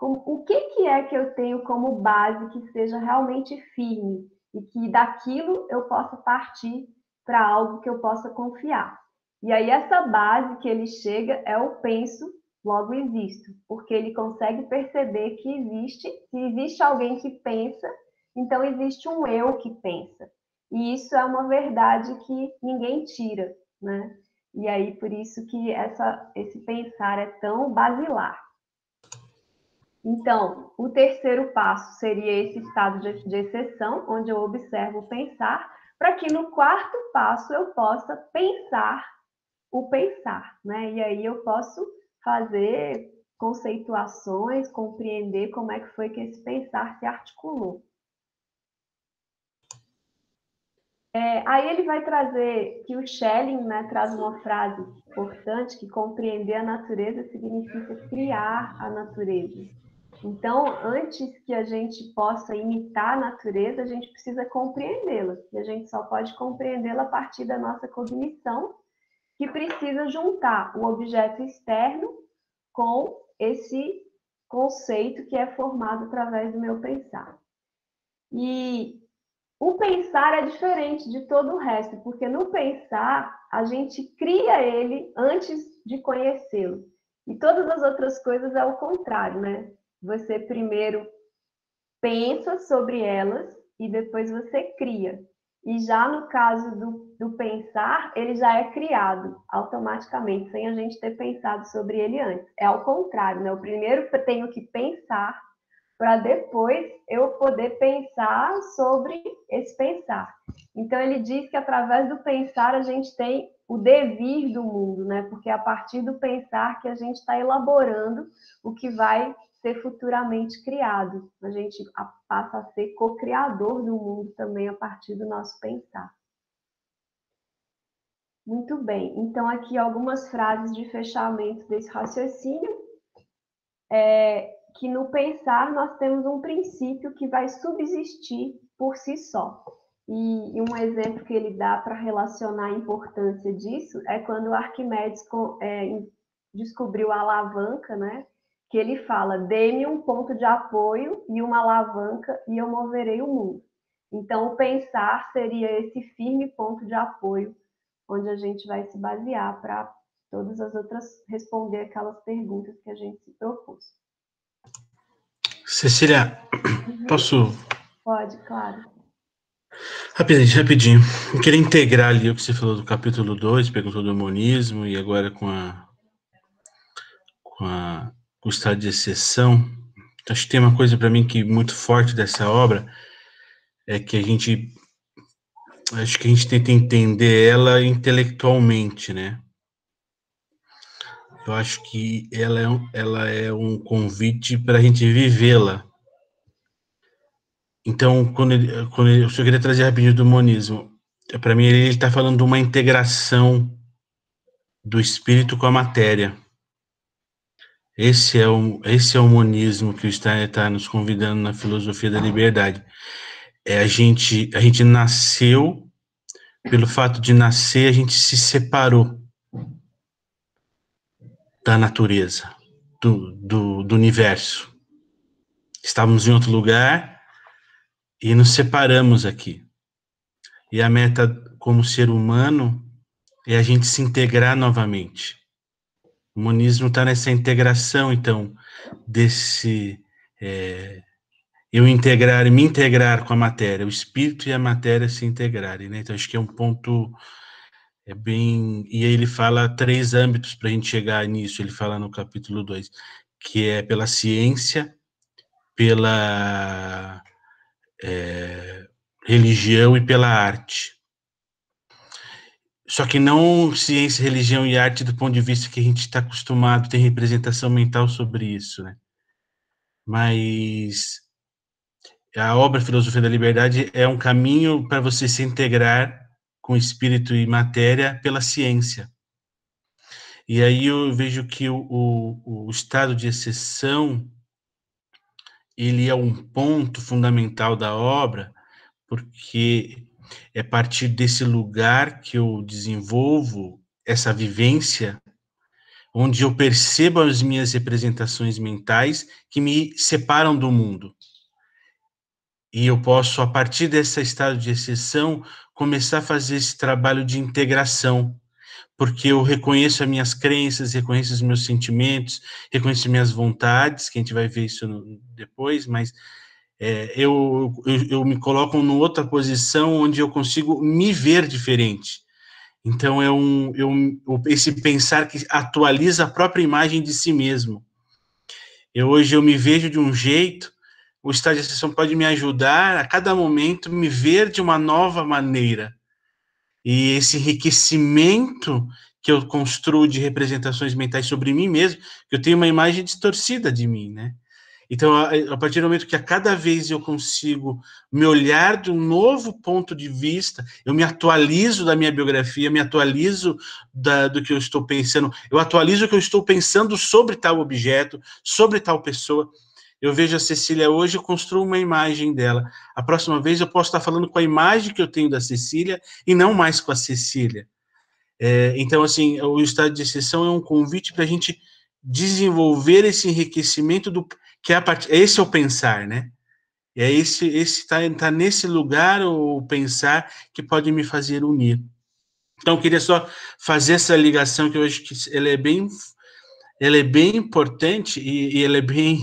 O que é que eu tenho como base que seja realmente firme e que daquilo eu possa partir para algo que eu possa confiar? E aí essa base que ele chega é o penso, logo existo, porque ele consegue perceber que se existe alguém que pensa, então existe um eu que pensa. E isso é uma verdade que ninguém tira, né? E aí por isso que esse pensar é tão basilar. Então, o terceiro passo seria esse estado de exceção, onde eu observo o pensar, para que no quarto passo eu possa pensar o pensar, né? E aí eu posso fazer conceituações, compreender como é que foi que esse pensar se articulou. Aí ele vai trazer que o Schelling, né, traz uma frase importante, que compreender a natureza significa criar a natureza. Então, antes que a gente possa imitar a natureza, a gente precisa compreendê-la. E a gente só pode compreendê-la a partir da nossa cognição, que precisa juntar o objeto externo com esse conceito que é formado através do meu pensar. E o pensar é diferente de todo o resto, porque no pensar a gente cria ele antes de conhecê-lo. E todas as outras coisas é o contrário, né? Você primeiro pensa sobre elas e depois você cria. E já no caso do pensar, ele já é criado automaticamente, sem a gente ter pensado sobre ele antes. É ao contrário, né? Eu primeiro tenho que pensar para depois eu poder pensar sobre esse pensar. Então ele diz que através do pensar a gente tem o devir do mundo, né? Porque é a partir do pensar que a gente está elaborando o que vai ser futuramente criado. A gente passa a ser co-criador do mundo também a partir do nosso pensar. Muito bem. Então, aqui algumas frases de fechamento desse raciocínio. Que no pensar nós temos um princípio que vai subsistir por si só. E um exemplo que ele dá para relacionar a importância disso é quando Arquimedes descobriu a alavanca, né? Que ele fala, dê-me um ponto de apoio e uma alavanca e eu moverei o mundo. Então, o pensar seria esse firme ponto de apoio, onde a gente vai se basear para todas as outras, responder aquelas perguntas que a gente se propôs. Cecília, posso? Pode, claro. Rapidinho. Eu queria integrar ali o que você falou do capítulo 2, perguntou do monismo, e agora com o estado de exceção. Acho que tem uma coisa para mim que muito forte dessa obra, é que acho que a gente tenta entender ela intelectualmente, né? Eu acho que ela é um convite para a gente vivê-la. Então, eu só queria trazer rapidinho do monismo. Para mim, ele está falando de uma integração do espírito com a matéria. Esse é o monismo que o Steiner está nos convidando na filosofia da liberdade. A gente nasceu, pelo fato de nascer, a gente se separou da natureza, do universo. Estávamos em outro lugar e nos separamos aqui. E a meta como ser humano é a gente se integrar novamente. O monismo está nessa integração, então, eu me integrar com a matéria, o espírito e a matéria se integrarem, né? Então, acho que é um ponto e aí ele fala 3 âmbitos para a gente chegar nisso, ele fala no capítulo 2, que é pela ciência, pela religião e pela arte. Só que não ciência, religião e arte do ponto de vista que a gente está acostumado, tem representação mental sobre isso, né? Mas a obra Filosofia da Liberdade é um caminho para você se integrar com espírito e matéria pela ciência. E aí eu vejo que o estado de exceção, ele é um ponto fundamental da obra, porque é a partir desse lugar que eu desenvolvo essa vivência, onde eu percebo as minhas representações mentais que me separam do mundo. E eu posso, a partir desse estado de exceção, começar a fazer esse trabalho de integração, porque eu reconheço as minhas crenças, reconheço os meus sentimentos, reconheço as minhas vontades, que a gente vai ver isso depois, mas eu me coloco numa outra posição onde eu consigo me ver diferente. Então, esse pensar que atualiza a própria imagem de si mesmo. Hoje eu me vejo de um jeito, o estado de exceção pode me ajudar a cada momento me ver de uma nova maneira. E esse enriquecimento que eu construo de representações mentais sobre mim mesmo, eu tenho uma imagem distorcida de mim, né? Então, a partir do momento que a cada vez eu consigo me olhar de um novo ponto de vista, eu me atualizo da minha biografia, me atualizo do que eu estou pensando, eu atualizo o que eu estou pensando sobre tal objeto, sobre tal pessoa. Eu vejo a Cecília hoje, eu construo uma imagem dela. A próxima vez eu posso estar falando com a imagem que eu tenho da Cecília e não mais com a Cecília. Então, assim, o estado de exceção é um convite para a gente desenvolver esse enriquecimento que esse é o pensar, né? Tá nesse lugar o pensar que pode me fazer unir. Então, eu queria só fazer essa ligação que eu acho que ela é bem importante e ela é bem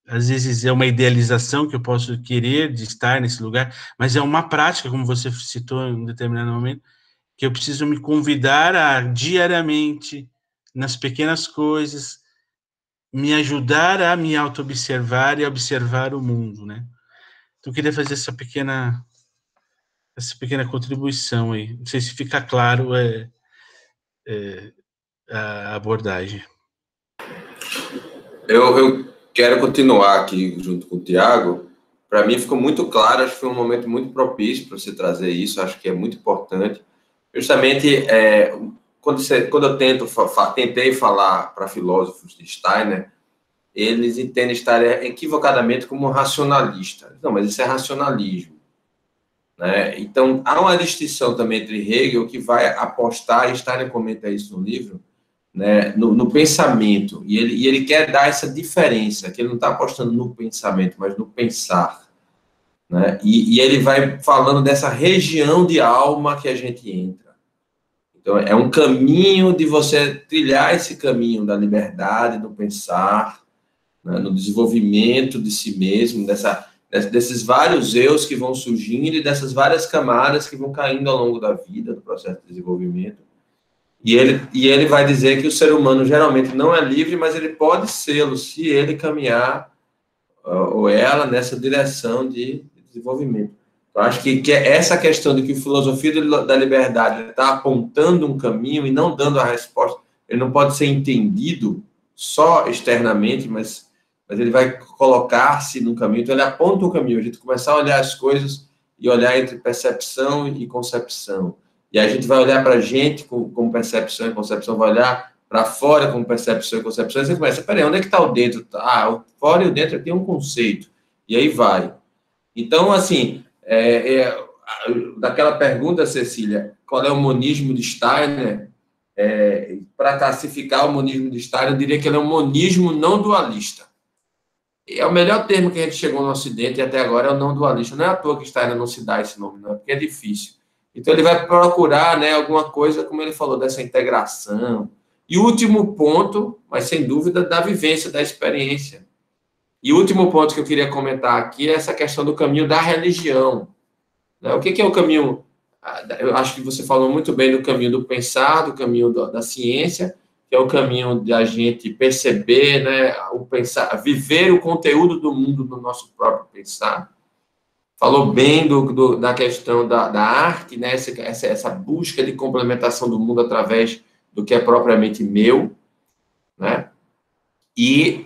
às vezes é uma idealização que eu posso querer de estar nesse lugar, mas é uma prática, como você citou em um determinado momento, que eu preciso me convidar a diariamente, nas pequenas coisas, me ajudar a me auto-observar e observar o mundo, né? Então, eu queria fazer essa pequena contribuição aí. Não sei se fica claro a abordagem. Eu quero continuar aqui junto com o Tiago. Para mim ficou muito claro, acho que foi um momento muito propício para você trazer isso, acho que é muito importante. Justamente, quando eu tentei falar para filósofos de Steiner, eles entendem Steiner equivocadamente como racionalista. Não, mas isso é racionalismo, né? Então, há uma distinção também entre Hegel, que vai apostar, e Steiner comenta isso no livro, né, no pensamento, e ele quer dar essa diferença, que ele não está apostando no pensamento, mas no pensar, né? E ele vai falando dessa região de alma que a gente entra. Então, é um caminho de você trilhar esse caminho da liberdade, do pensar, né, no desenvolvimento de si mesmo, desses vários eus que vão surgindo e dessas várias camadas que vão caindo ao longo da vida, do processo de desenvolvimento. E ele vai dizer que o ser humano geralmente não é livre, mas ele pode ser se ele caminhar, ou ela, nessa direção de desenvolvimento. Eu acho que essa questão de que a filosofia da liberdade está apontando um caminho e não dando a resposta, ele não pode ser entendido só externamente, mas ele vai colocar-se no caminho. Então, ele aponta o caminho, a gente começar a olhar as coisas e olhar entre percepção e concepção. E a gente vai olhar para a gente como percepção e concepção, vai olhar para fora como percepção e concepção, e você começa, peraí, onde é que está o dentro? O fora e o dentro tem um conceito. E aí vai. Então, assim, daquela pergunta, Cecília, qual é o monismo de Steiner? Para classificar o monismo de Steiner, eu diria que ele é um monismo não dualista. É o melhor termo que a gente chegou no Ocidente e até agora é o não dualista. Não é à toa que Steiner não se dá esse nome, não, porque é difícil. Então, ele vai procurar, né, alguma coisa, como ele falou, dessa integração. E o último ponto, mas sem dúvida, da vivência, da experiência. E o último ponto que eu queria comentar aqui é essa questão do caminho da religião. O que é o caminho? Eu acho que você falou muito bem do caminho do pensar, do caminho da ciência, que é o caminho de a gente perceber, né, o pensar, viver o conteúdo do mundo do nosso próprio pensar. Falou bem da questão da arte, né, essa busca de complementação do mundo através do que é propriamente meu, né? E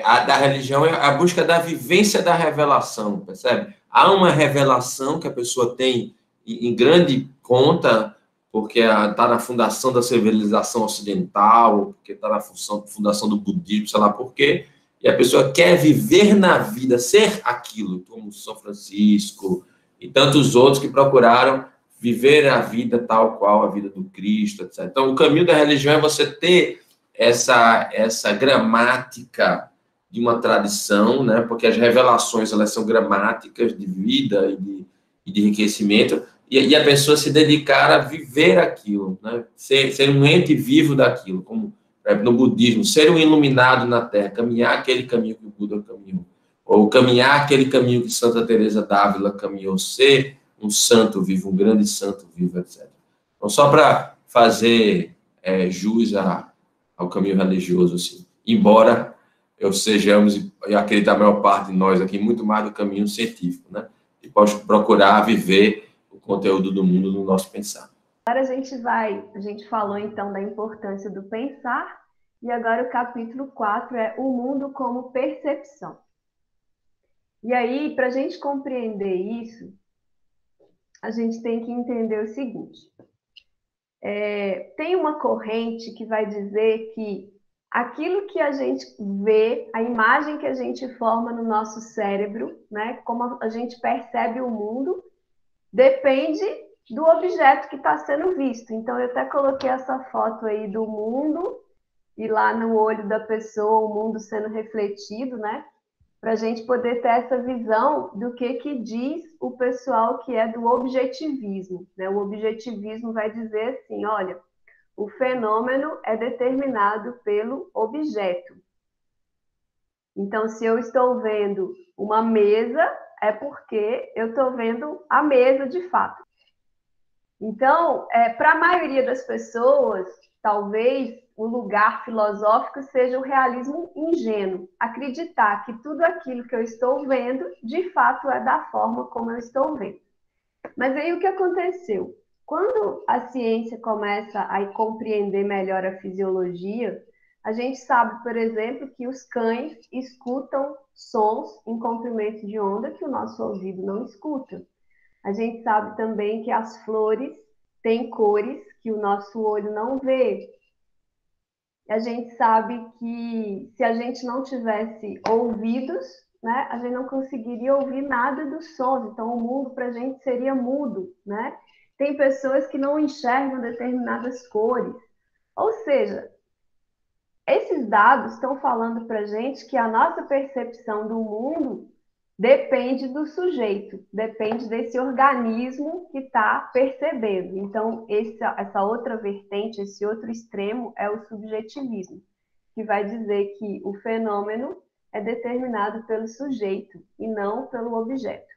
a da religião é a busca da vivência da revelação, percebe? Há uma revelação que a pessoa tem em grande conta, porque está na fundação da civilização ocidental, porque está na fundação do budismo, sei lá por quê, e a pessoa quer viver na vida, ser aquilo, como São Francisco e tantos outros que procuraram viver a vida tal qual a vida do Cristo, etc. Então, o caminho da religião é você ter essa gramática de uma tradição, né? Porque as revelações, elas são gramáticas de vida e de enriquecimento, e a pessoa se dedicar a viver aquilo, né? Ser um ente vivo daquilo, como no budismo, ser um iluminado na Terra, caminhar aquele caminho que o Buda caminhou, ou caminhar aquele caminho que Santa Teresa d'Ávila caminhou, ser um santo vivo, um grande santo vivo, etc. Então, só para fazer jus ao caminho religioso, assim, embora sejamos, e acredito a maior parte de nós aqui, muito mais do caminho científico, né? E pode procurar viver o conteúdo do mundo no nosso pensar. Agora a gente falou então da importância do pensar, e agora o capítulo 4 é o mundo como percepção. E aí, para a gente compreender isso, a gente tem que entender o seguinte. Tem uma corrente que vai dizer que aquilo que a gente vê, a imagem que a gente forma no nosso cérebro, né, como a gente percebe o mundo, depende do objeto que está sendo visto. Então, eu até coloquei essa foto aí do mundo, e lá no olho da pessoa, o mundo sendo refletido, né? Para a gente poder ter essa visão do que diz o pessoal que é do objetivismo, né? O objetivismo vai dizer assim, olha, o fenômeno é determinado pelo objeto. Então, se eu estou vendo uma mesa, é porque eu estou vendo a mesa de fato. Então, para a maioria das pessoas, talvez o lugar filosófico seja o realismo ingênuo. Acreditar que tudo aquilo que eu estou vendo, de fato, é da forma como eu estou vendo. Mas aí o que aconteceu? Quando a ciência começa a compreender melhor a fisiologia, a gente sabe, por exemplo, que os cães escutam sons em comprimento de onda que o nosso ouvido não escuta. A gente sabe também que as flores têm cores que o nosso olho não vê. A gente sabe que se a gente não tivesse ouvidos, né, a gente não conseguiria ouvir nada dos sons. Então, o mundo para a gente seria mudo, né? Tem pessoas que não enxergam determinadas cores. Ou seja, esses dados estão falando para a gente que a nossa percepção do mundo depende do sujeito, depende desse organismo que está percebendo. Então, essa outra vertente, esse outro extremo é o subjetivismo, que vai dizer que o fenômeno é determinado pelo sujeito e não pelo objeto.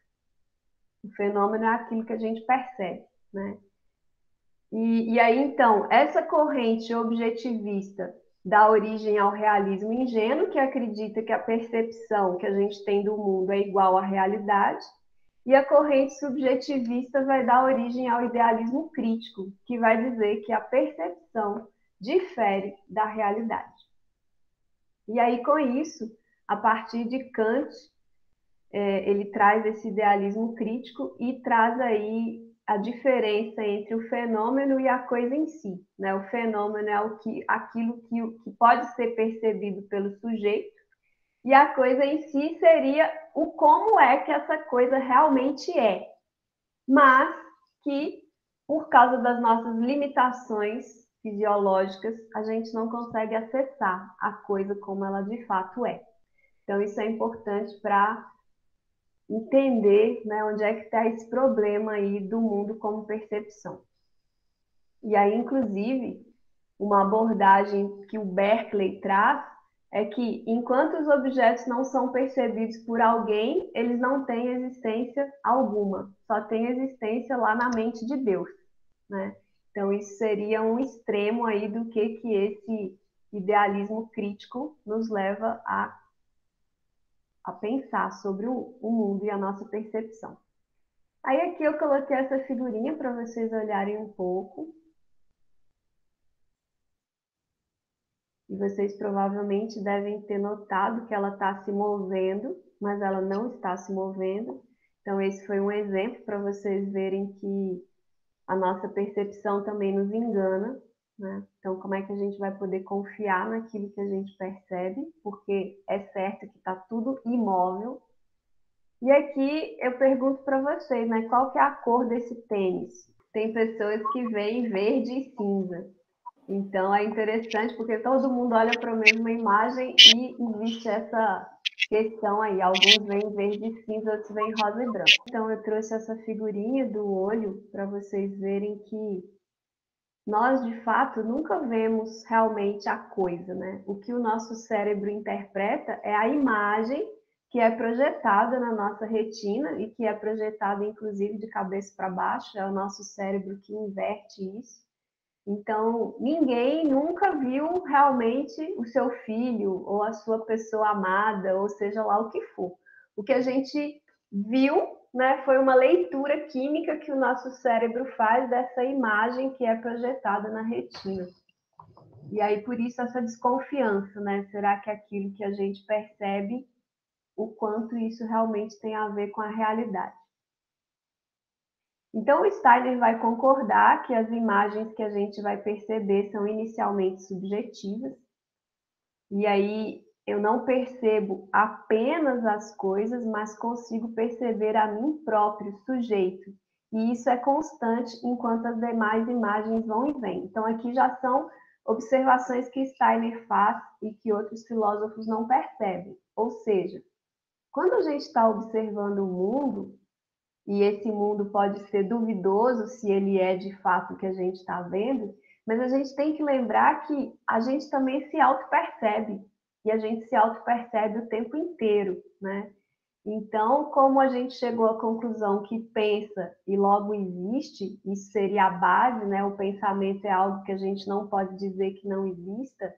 O fenômeno é aquilo que a gente percebe, né? E aí, então, essa corrente objetivista dá origem ao realismo ingênuo, que acredita que a percepção que a gente tem do mundo é igual à realidade, e a corrente subjetivista vai dar origem ao idealismo crítico, que vai dizer que a percepção difere da realidade. E aí, com isso, a partir de Kant, ele traz esse idealismo crítico e traz aí a diferença entre o fenômeno e a coisa em si, né? O fenômeno é aquilo que pode ser percebido pelo sujeito, e a coisa em si seria o como é que essa coisa realmente é, mas que, por causa das nossas limitações fisiológicas, a gente não consegue acessar a coisa como ela de fato é. Então, isso é importante para entender, né, onde é que está esse problema aí do mundo como percepção. E aí, inclusive, uma abordagem que o Berkeley traz é que, enquanto os objetos não são percebidos por alguém, eles não têm existência alguma, só tem existência lá na mente de Deus, né? Então, isso seria um extremo aí do que esse idealismo crítico nos leva a pensar sobre o mundo e a nossa percepção. Aí aqui eu coloquei essa figurinha para vocês olharem um pouco. E vocês provavelmente devem ter notado que ela está se movendo, mas ela não está se movendo. Então, esse foi um exemplo para vocês verem que a nossa percepção também nos engana, né? Então, como é que a gente vai poder confiar naquilo que a gente percebe? Porque é certo que está tudo imóvel. E aqui eu pergunto para vocês, né? Qual que é a cor desse tênis? Tem pessoas que veem verde e cinza. Então, é interessante porque todo mundo olha para a mesma imagem e existe essa questão aí. Alguns veem verde e cinza, outros veem rosa e branco. Então, eu trouxe essa figurinha do olho para vocês verem que nós, de fato, nunca vemos realmente a coisa, né? O que o nosso cérebro interpreta é a imagem que é projetada na nossa retina e que é projetada, inclusive, de cabeça para baixo. É o nosso cérebro que inverte isso. Então, ninguém nunca viu realmente o seu filho ou a sua pessoa amada, ou seja lá o que for. O que a gente viu, né, foi uma leitura química que o nosso cérebro faz dessa imagem que é projetada na retina. E aí, por isso, essa desconfiança, né? Será que aquilo que a gente percebe, o quanto isso realmente tem a ver com a realidade? Então, o Steiner vai concordar que as imagens que a gente vai perceber são inicialmente subjetivas, e aí eu não percebo apenas as coisas, mas consigo perceber a mim próprio, sujeito, e isso é constante enquanto as demais imagens vão e vêm. Então, aqui já são observações que Steiner faz e que outros filósofos não percebem. Ou seja, quando a gente está observando o mundo, e esse mundo pode ser duvidoso se ele é de fato o que a gente está vendo, mas a gente tem que lembrar que a gente também se auto-percebe, e a gente se auto-percebe o tempo inteiro, né? Então, como a gente chegou à conclusão que pensa e logo existe, isso seria a base, né? O pensamento é algo que a gente não pode dizer que não exista.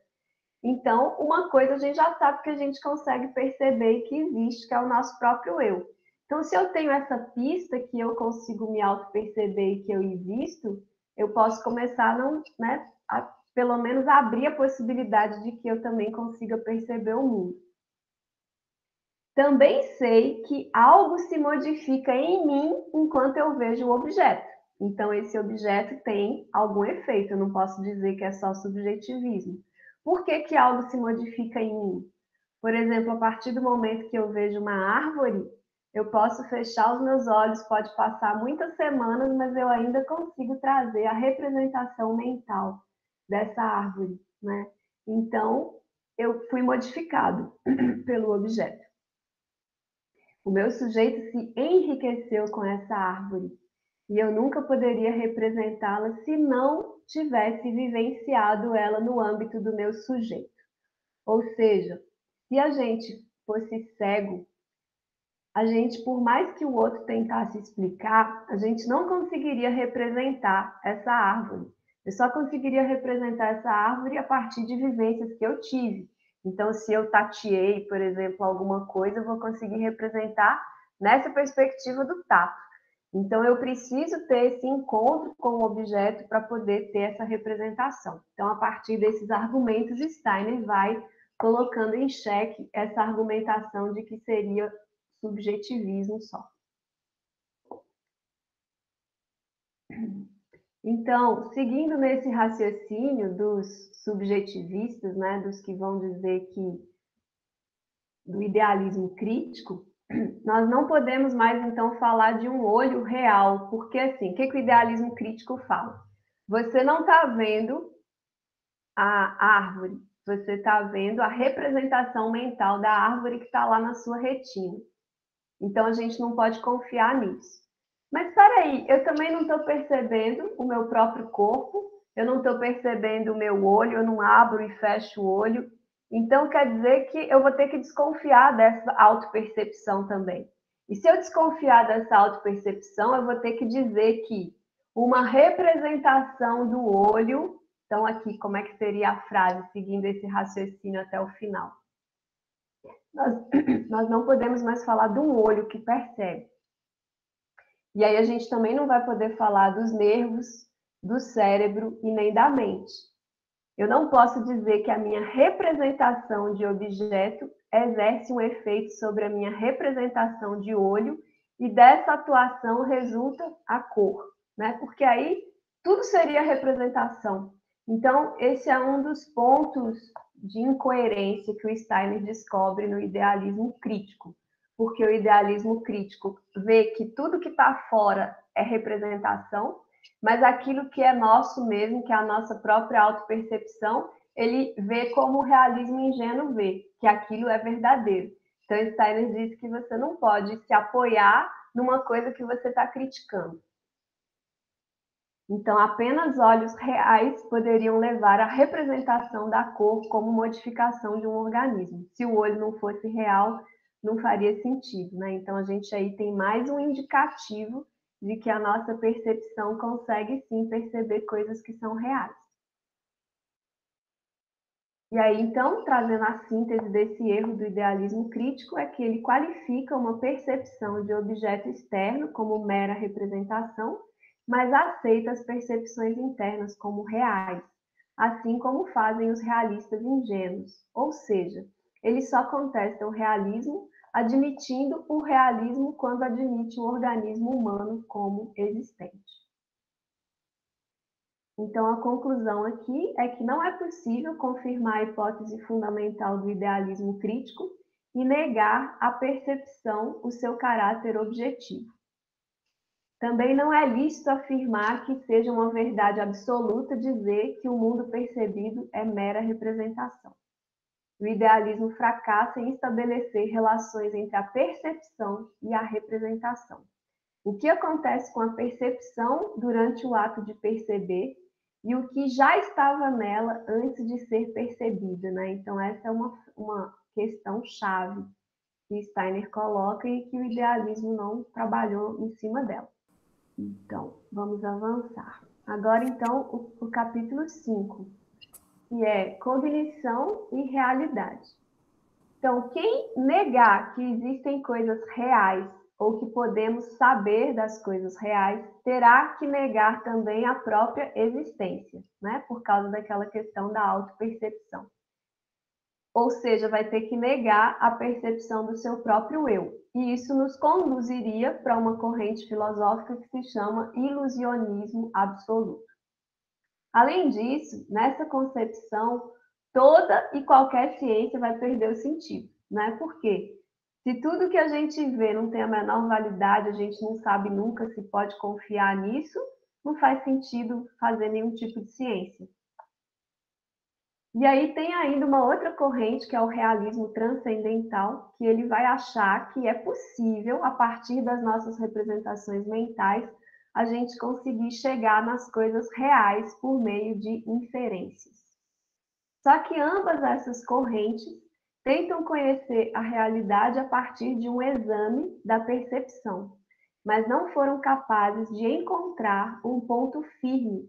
Então, uma coisa a gente já sabe que a gente consegue perceber que existe, que é o nosso próprio eu. Então, se eu tenho essa pista que eu consigo me auto-perceber e que eu existo, eu posso começar a pelo menos abrir a possibilidade de que eu também consiga perceber o mundo. Também sei que algo se modifica em mim enquanto eu vejo o objeto. Então, esse objeto tem algum efeito, eu não posso dizer que é só subjetivismo. Por que que algo se modifica em mim? Por exemplo, a partir do momento que eu vejo uma árvore, eu posso fechar os meus olhos, pode passar muitas semanas, mas eu ainda consigo trazer a representação mental dessa árvore, né? Então, eu fui modificado pelo objeto. O meu sujeito se enriqueceu com essa árvore e eu nunca poderia representá-la se não tivesse vivenciado ela no âmbito do meu sujeito. Ou seja, se a gente fosse cego, a gente, por mais que o outro tentasse explicar, a gente não conseguiria representar essa árvore. Eu só conseguiria representar essa árvore a partir de vivências que eu tive. Então, se eu tateei, por exemplo, alguma coisa, eu vou conseguir representar nessa perspectiva do tato. Então, eu preciso ter esse encontro com o objeto para poder ter essa representação. Então, a partir desses argumentos, Steiner vai colocando em xeque essa argumentação de que seria subjetivismo só. Então, seguindo nesse raciocínio dos subjetivistas, né, dos que vão dizer que do idealismo crítico, nós não podemos mais, então, falar de um olho real, porque, assim, o que o idealismo crítico fala? Você não está vendo a árvore, você está vendo a representação mental da árvore que está lá na sua retina. Então, a gente não pode confiar nisso. Mas, espera aí, eu também não estou percebendo o meu próprio corpo, eu não estou percebendo o meu olho, eu não abro e fecho o olho. Então, quer dizer que eu vou ter que desconfiar dessa autopercepção também. E se eu desconfiar dessa autopercepção, eu vou ter que dizer que uma representação do olho... Então, aqui, como é que seria a frase, seguindo esse raciocínio até o final? Nós não podemos mais falar de um olho que percebe. E aí a gente também não vai poder falar dos nervos, do cérebro e nem da mente. Eu não posso dizer que a minha representação de objeto exerce um efeito sobre a minha representação de olho e dessa atuação resulta a cor, né? Porque aí tudo seria representação. Então, esse é um dos pontos de incoerência que o Steiner descobre no idealismo crítico, porque o idealismo crítico vê que tudo que está fora é representação, mas aquilo que é nosso mesmo, que é a nossa própria autopercepção, ele vê como o realismo ingênuo vê, que aquilo é verdadeiro. Então, Steiner diz que você não pode se apoiar numa coisa que você está criticando. Então, apenas olhos reais poderiam levar à representação da cor como modificação de um organismo. Se o olho não fosse real, não faria sentido, né? Então, a gente aí tem mais um indicativo de que a nossa percepção consegue sim perceber coisas que são reais. E aí, então, trazendo a síntese desse erro do idealismo crítico, é que ele qualifica uma percepção de objeto externo como mera representação, mas aceita as percepções internas como reais, assim como fazem os realistas ingênuos. Ou seja, eles só contestam o realismo, admitindo o realismo quando admite um organismo humano como existente. Então, a conclusão aqui é que não é possível confirmar a hipótese fundamental do idealismo crítico e negar a percepção, o seu caráter objetivo. Também não é lícito afirmar que seja uma verdade absoluta dizer que o mundo percebido é mera representação. O idealismo fracassa em estabelecer relações entre a percepção e a representação. O que acontece com a percepção durante o ato de perceber e o que já estava nela antes de ser percebida, né? Então, essa é uma questão chave que Steiner coloca e que o idealismo não trabalhou em cima dela. Então, vamos avançar. Agora, então, o capítulo 5, que é cognição e realidade. Então, quem negar que existem coisas reais ou que podemos saber das coisas reais, terá que negar também a própria existência, né? Por causa daquela questão da autopercepção. Ou seja, vai ter que negar a percepção do seu próprio eu. E isso nos conduziria para uma corrente filosófica que se chama ilusionismo absoluto. Além disso, nessa concepção, toda e qualquer ciência vai perder o sentido, né? Por quê? Se tudo que a gente vê não tem a menor validade, a gente não sabe nunca se pode confiar nisso, não faz sentido fazer nenhum tipo de ciência. E aí tem ainda uma outra corrente, que é o realismo transcendental, que ele vai achar que é possível, a partir das nossas representações mentais, a gente conseguir chegar nas coisas reais por meio de inferências. Só que ambas essas correntes tentam conhecer a realidade a partir de um exame da percepção, mas não foram capazes de encontrar um ponto firme,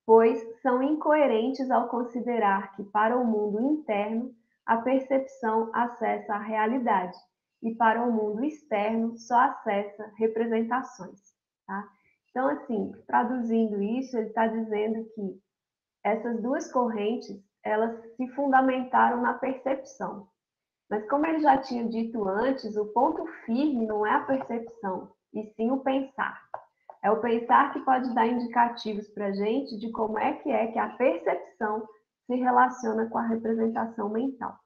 pois são incoerentes ao considerar que, para o mundo interno, a percepção acessa a realidade, e para o mundo externo só acessa representações. Tá? Então, assim, traduzindo isso, ele está dizendo que essas duas correntes, elas se fundamentaram na percepção. Mas como ele já tinha dito antes, o ponto firme não é a percepção, e sim o pensar. É o pensar que pode dar indicativos para a gente de como é que a percepção se relaciona com a representação mental.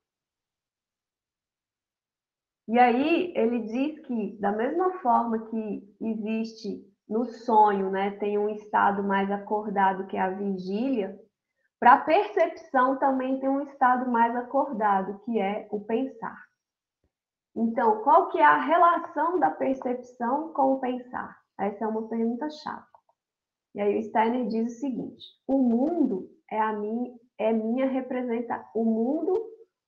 E aí ele diz que, da mesma forma que existe no sonho, né, tem um estado mais acordado que é a vigília, para a percepção também tem um estado mais acordado, que é o pensar. Então, qual que é a relação da percepção com o pensar? Essa é uma pergunta-chave. E aí o Steiner diz o seguinte: o mundo minha representação. O mundo,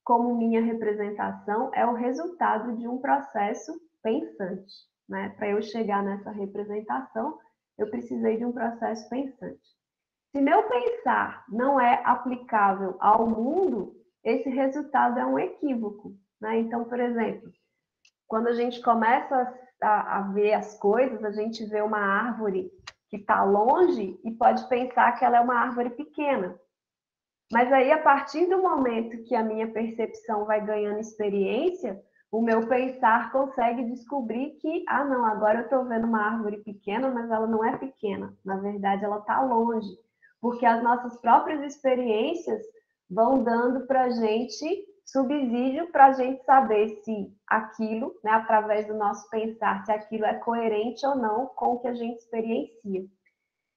como minha representação, é o resultado de um processo pensante. Né? Para eu chegar nessa representação, eu precisei de um processo pensante. Se meu pensar não é aplicável ao mundo, esse resultado é um equívoco. Né? Então, por exemplo, quando a gente começa a ver as coisas, a gente vê uma árvore que está longe e pode pensar que ela é uma árvore pequena. Mas aí, a partir do momento que a minha percepção vai ganhando experiência, o meu pensar consegue descobrir que, não, agora eu estou vendo uma árvore pequena, mas ela não é pequena. Na verdade, ela está longe. porque as nossas próprias experiências vão dando para a gente subsídio para a gente saber se aquilo, né, através do nosso pensar, se aquilo é coerente ou não com o que a gente experiencia.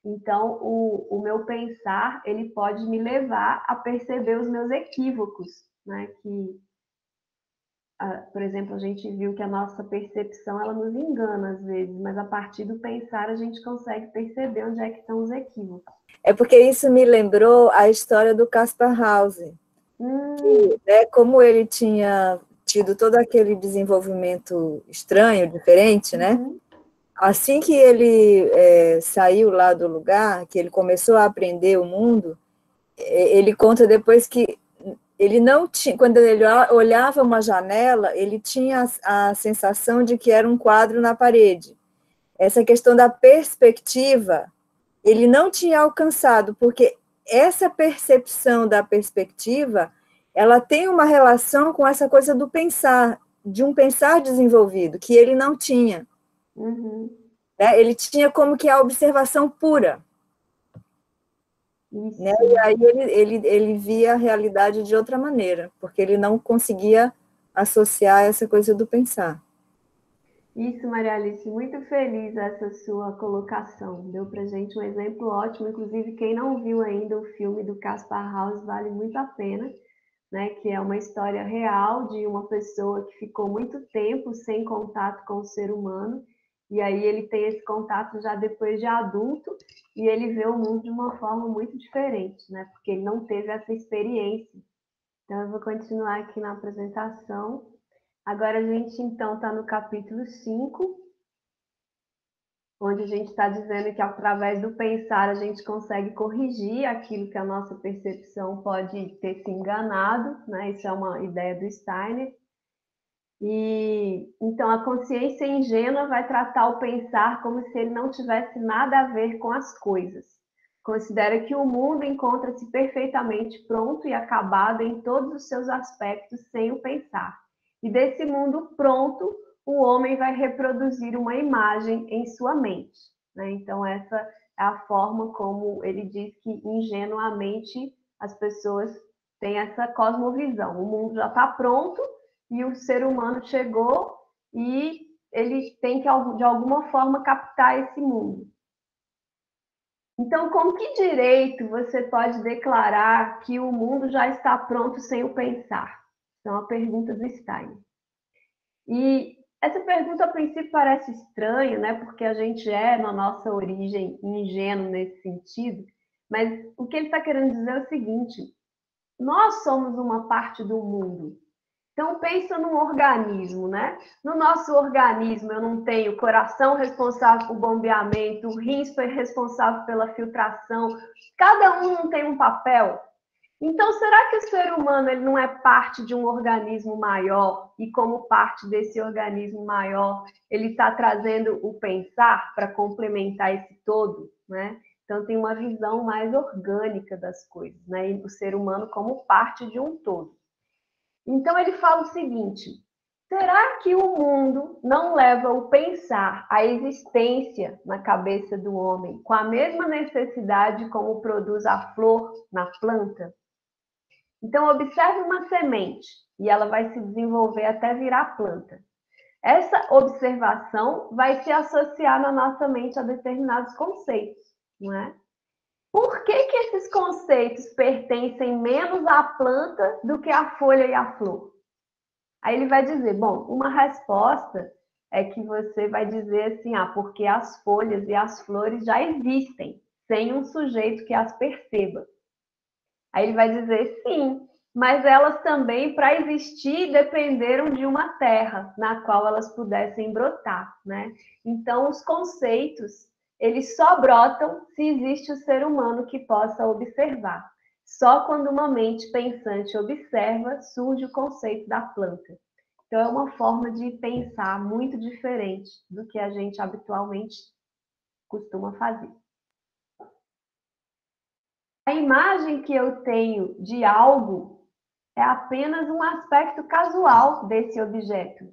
Então, o meu pensar, ele pode me levar a perceber os meus equívocos, né, que, por exemplo, a gente viu que a nossa percepção, ela nos engana às vezes, mas a partir do pensar a gente consegue perceber onde é que estão os equívocos. É porque isso me lembrou a história do Kaspar Hauser. Que, né, como ele tinha tido todo aquele desenvolvimento estranho, diferente, né? Assim que ele saiu lá do lugar, que ele começou a aprender o mundo, ele conta depois que ele não tinha, quando ele olhava uma janela, ele tinha a sensação de que era um quadro na parede. Essa questão da perspectiva, ele não tinha alcançado, porque essa percepção da perspectiva, ela tem uma relação com essa coisa do pensar, de um pensar desenvolvido, que ele não tinha. Né? Ele tinha como que a observação pura. Né? E aí ele via a realidade de outra maneira, porque ele não conseguia associar essa coisa do pensar. Isso, Maria Alice, muito feliz essa sua colocação. Deu para gente um exemplo ótimo. Inclusive, quem não viu ainda o filme do Kaspar Hauser, vale muito a pena, né? Que é uma história real de uma pessoa que ficou muito tempo sem contato com o ser humano, e aí ele tem esse contato já depois de adulto, e ele vê o mundo de uma forma muito diferente, né? Porque ele não teve essa experiência. Então, eu vou continuar aqui na apresentação. Agora a gente, então, está no capítulo 5, onde a gente está dizendo que, através do pensar, a gente consegue corrigir aquilo que a nossa percepção pode ter se enganado, né? Isso é uma ideia do Steiner. E, então, a consciência ingênua vai tratar o pensar como se ele não tivesse nada a ver com as coisas. Considera que o mundo encontra-se perfeitamente pronto e acabado em todos os seus aspectos sem o pensar. E desse mundo pronto, o homem vai reproduzir uma imagem em sua mente, né? Então, essa é a forma como ele diz que, ingenuamente, as pessoas têm essa cosmovisão. O mundo já está pronto e o ser humano chegou e ele tem que, de alguma forma, captar esse mundo. Então, com que direito você pode declarar que o mundo já está pronto sem o pensar? Então, a pergunta do Steiner. E essa pergunta, a princípio, parece estranha, né? Porque a gente é, na nossa origem, ingênuo nesse sentido. Mas o que ele está querendo dizer é o seguinte: nós somos uma parte do mundo. Então, pensa num organismo, né? No nosso organismo, eu não tenho coração responsável por bombeamento, rins responsável pela filtração. Cada um não tem um papel. Então, será que o ser humano ele não é parte de um organismo maior e, como parte desse organismo maior, ele está trazendo o pensar para complementar esse todo, né? Então, tem uma visão mais orgânica das coisas, né? E o ser humano como parte de um todo. Então, ele fala o seguinte: será que o mundo não leva o pensar, a existência na cabeça do homem, com a mesma necessidade como produz a flor na planta? Então, observe uma semente e ela vai se desenvolver até virar planta. Essa observação vai se associar na nossa mente a determinados conceitos, não é? Por que esses conceitos pertencem menos à planta do que à folha e à flor? Aí ele vai dizer, bom, uma resposta é que você vai dizer assim, porque as folhas e as flores já existem, sem um sujeito que as perceba. Aí ele vai dizer, sim, mas elas também, para existir, dependeram de uma terra na qual elas pudessem brotar, né? Então, os conceitos, eles só brotam se existe o ser humano que possa observar. Só quando uma mente pensante observa, surge o conceito da planta. Então, é uma forma de pensar muito diferente do que a gente habitualmente costuma fazer. A imagem que eu tenho de algo é apenas um aspecto casual desse objeto,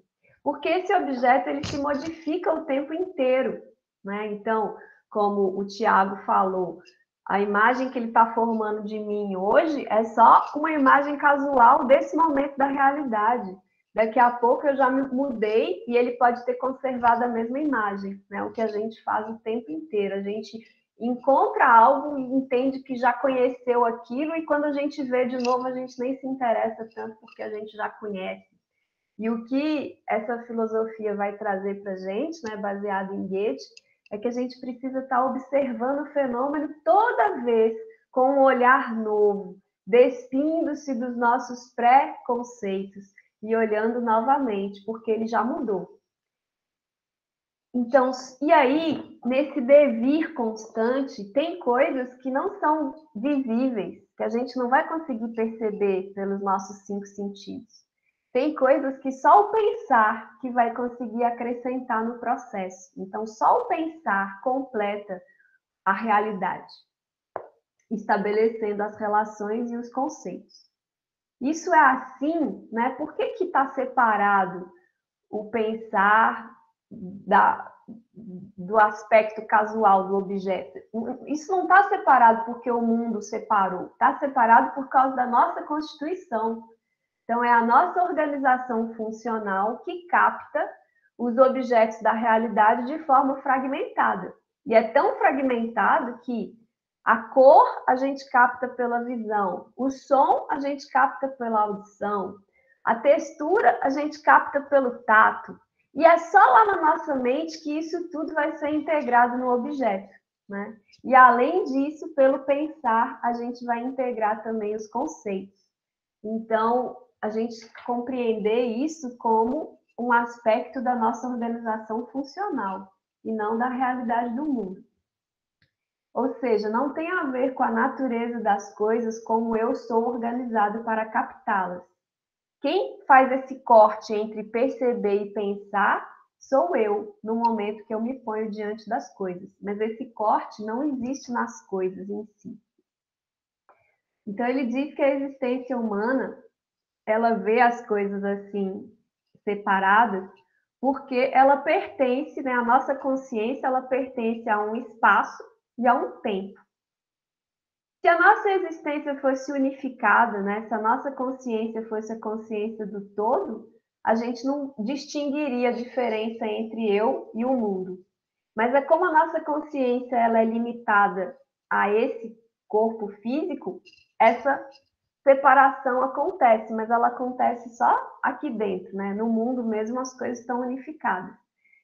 porque esse objeto ele se modifica o tempo inteiro, né? Então, como o Tiago falou, A imagem que ele está formando de mim hoje é só uma imagem casual desse momento da realidade. Daqui a pouco eu já me mudei e ele pode ter conservado a mesma imagem, né? O que a gente faz o tempo inteiro. A gente encontra algo e entende que já conheceu aquilo, e quando a gente vê de novo, a gente nem se interessa tanto porque a gente já conhece. E o que essa filosofia vai trazer para a gente, né, baseado em Goethe, é que a gente precisa estar observando o fenômeno toda vez com um olhar novo, despindo-se dos nossos pré-conceitos e olhando novamente, porque ele já mudou. Então, e aí, nesse devir constante, tem coisas que não são visíveis, que a gente não vai conseguir perceber pelos nossos 5 sentidos. Tem coisas que só o pensar que vai conseguir acrescentar no processo. Então, só o pensar completa a realidade, estabelecendo as relações e os conceitos. Isso é assim, né? Por que está separado o pensar do aspecto casual do objeto? Isso não está separado porque o mundo separou, está separado por causa da nossa Constituição. Então, é a nossa organização funcional que capta os objetos da realidade de forma fragmentada. E é tão fragmentado que a cor a gente capta pela visão, o som a gente capta pela audição, a textura a gente capta pelo tato. E é só lá na nossa mente que isso tudo vai ser integrado no objeto, né? E, além disso, pelo pensar, a gente vai integrar também os conceitos. Então, a gente compreender isso como um aspecto da nossa organização funcional e não da realidade do mundo. Ou seja, não tem a ver com a natureza das coisas como eu sou organizado para captá-las. Quem faz esse corte entre perceber e pensar sou eu, no momento que eu me ponho diante das coisas. Mas esse corte não existe nas coisas em si. Então, ele diz que a existência humana, ela vê as coisas assim, separadas, porque ela pertence, né, a nossa consciência, ela pertence a um espaço e a um tempo. Se a nossa existência fosse unificada, né, se a nossa consciência fosse a consciência do todo, a gente não distinguiria a diferença entre eu e o mundo. Mas é como a nossa consciência ela é limitada a esse corpo físico, essa separação acontece, mas ela acontece só aqui dentro, né? No mundo mesmo as coisas estão unificadas.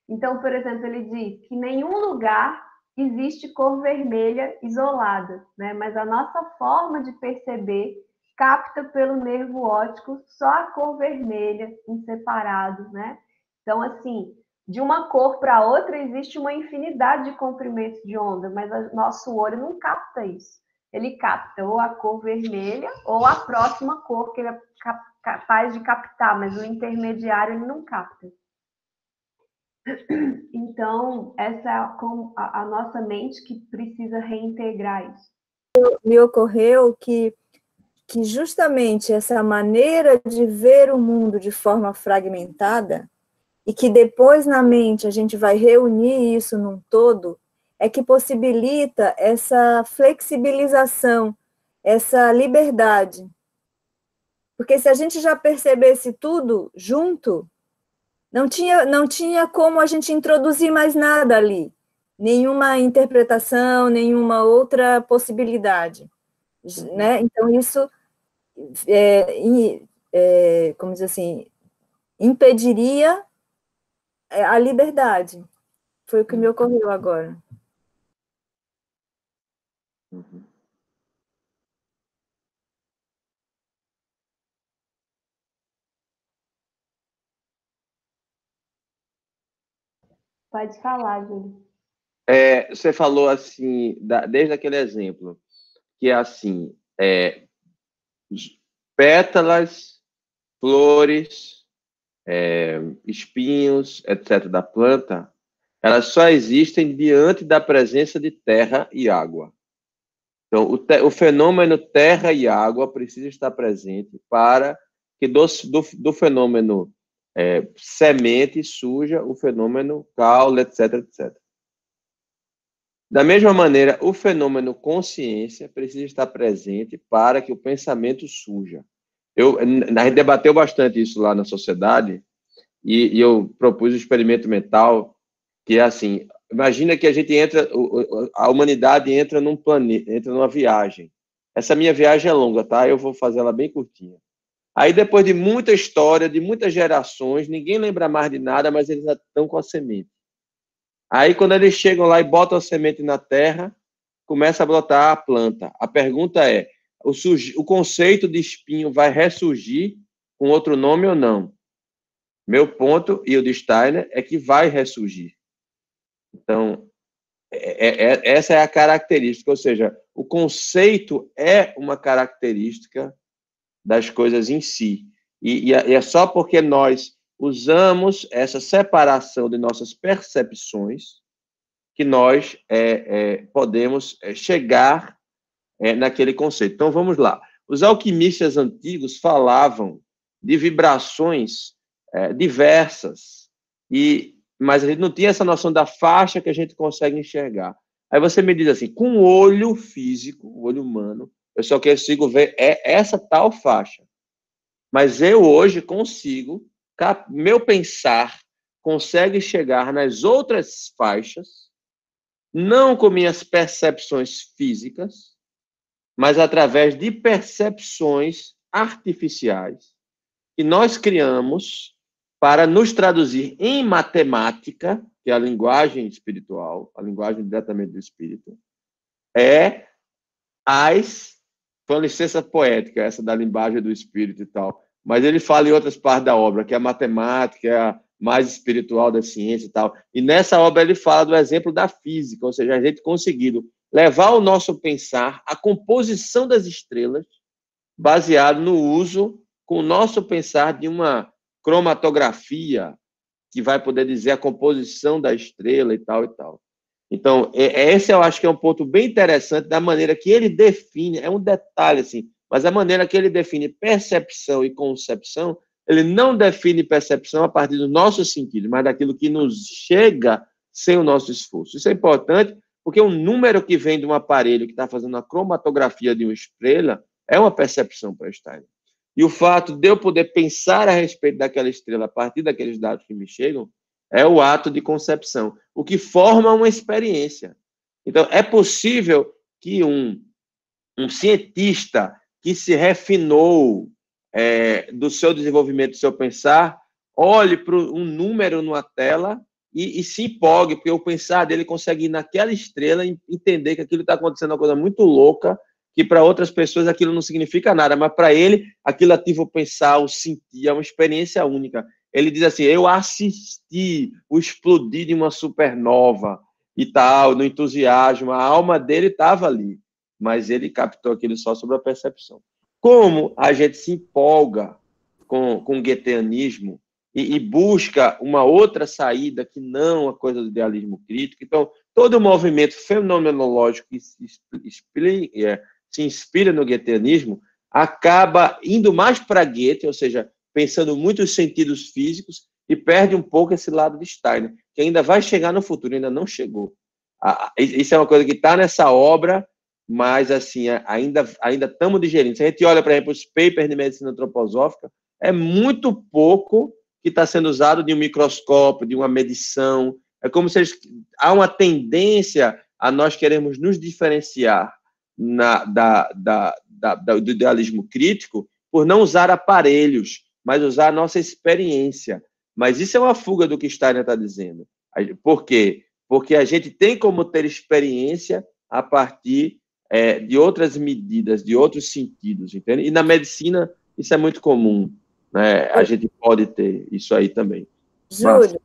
Então, por exemplo, ele diz que em nenhum lugar existe cor vermelha isolada, né? Mas a nossa forma de perceber capta pelo nervo óptico só a cor vermelha em separado, né? Então, assim, de uma cor para outra existe uma infinidade de comprimentos de onda, mas o nosso olho não capta isso. Ele capta ou a cor vermelha ou a próxima cor que ele é capaz de captar, mas o intermediário ele não capta. Então, essa é a nossa mente que precisa reintegrar isso. Me ocorreu que justamente essa maneira de ver o mundo de forma fragmentada, e que depois na mente a gente vai reunir isso num todo, é que possibilita essa flexibilização, essa liberdade. Porque se a gente já percebesse tudo junto, não tinha como a gente introduzir mais nada ali, nenhuma interpretação, nenhuma outra possibilidade, né? Então isso, como dizer assim, impediria a liberdade. Foi o que me ocorreu agora. Uhum. Pode falar, Júlio. Você falou assim, desde aquele exemplo, que é assim, pétalas, flores, espinhos, etc., da planta, elas só existem diante da presença de terra e água. Então, o fenômeno terra e água precisa estar presente para que do fenômeno semente surja o fenômeno caule, etc., etc. Da mesma maneira, o fenômeno consciência precisa estar presente para que o pensamento surja. A gente debateu bastante isso lá na sociedade, e eu propus um experimento mental, que é assim, imagina que a gente a humanidade entra num planeta, entra numa viagem. Essa minha viagem é longa, tá? Eu vou fazer ela bem curtinha. Aí, depois de muita história, de muitas gerações, ninguém lembra mais de nada, mas eles já estão com a semente. Aí, quando eles chegam lá e botam a semente na terra, começa a brotar a planta. A pergunta é, o conceito de espinho vai ressurgir com outro nome ou não? Meu ponto, e o de Steiner, é que vai ressurgir. Então, essa é a característica, ou seja, o conceito é uma característica das coisas em si. E é só porque nós usamos essa separação de nossas percepções que nós podemos chegar naquele conceito. Então, vamos lá. Os alquimistas antigos falavam de vibrações diversas, mas a gente não tinha essa noção da faixa que a gente consegue enxergar. Aí você me diz assim, com o olho físico, o olho humano, eu só consigo ver essa tal faixa. Mas eu hoje consigo, meu pensar consegue chegar nas outras faixas, não com minhas percepções físicas, mas através de percepções artificiais que nós criamos para nos traduzir em matemática, que é a linguagem espiritual, a linguagem diretamente do espírito, foi uma licença poética, essa da linguagem do espírito e tal, mas ele fala em outras partes da obra, que é a matemática, é a mais espiritual da ciência e tal, e nessa obra ele fala do exemplo da física, ou seja, a gente conseguindo levar o nosso pensar à composição das estrelas, baseado no uso, com o nosso pensar, de uma cromatografia, que vai poder dizer a composição da estrela e tal e tal. Então, esse eu acho que é um ponto bem interessante da maneira que ele define, é um detalhe, assim, mas a maneira que ele define percepção e concepção, ele não define percepção a partir do nosso sentido, mas daquilo que nos chega sem o nosso esforço. Isso é importante, porque um número que vem de um aparelho que está fazendo a cromatografia de uma estrela é uma percepção para Steiner. E o fato de eu poder pensar a respeito daquela estrela a partir daqueles dados que me chegam é o ato de concepção, o que forma uma experiência. Então, é possível que um cientista que se refinou do seu desenvolvimento, do seu pensar, olhe para um número numa tela e se empolgue, porque o pensar dele consegue ir naquela estrela e entender que aquilo está acontecendo uma coisa muito louca, que para outras pessoas aquilo não significa nada, mas para ele aquilo ativa o pensar, o sentir, é uma experiência única. Ele diz assim, eu assisti o explodir de uma supernova e tal, no entusiasmo, a alma dele estava ali, mas ele captou aquilo só sobre a percepção. Como a gente se empolga com o goetheanismo e busca uma outra saída que não a coisa do idealismo crítico. Então, todo o movimento fenomenológico que se inspira no goetheanismo acaba indo mais para Goethe, ou seja, pensando muito os sentidos físicos, e perde um pouco esse lado de Steiner, que ainda vai chegar no futuro, ainda não chegou. Isso é uma coisa que está nessa obra, mas assim, ainda estamos digerindo. Se a gente olha, por exemplo, os papers de medicina antroposófica, é muito pouco que está sendo usado de um microscópio, de uma medição. É como se há uma tendência a nós queremos nos diferenciar do idealismo crítico por não usar aparelhos, mas usar a nossa experiência. Mas isso é uma fuga do que Steiner está dizendo. Por quê? Porque a gente tem como ter experiência a partir de outras medidas, de outros sentidos, entende? E na medicina isso é muito comum, né? A gente pode ter isso aí também. Júlio,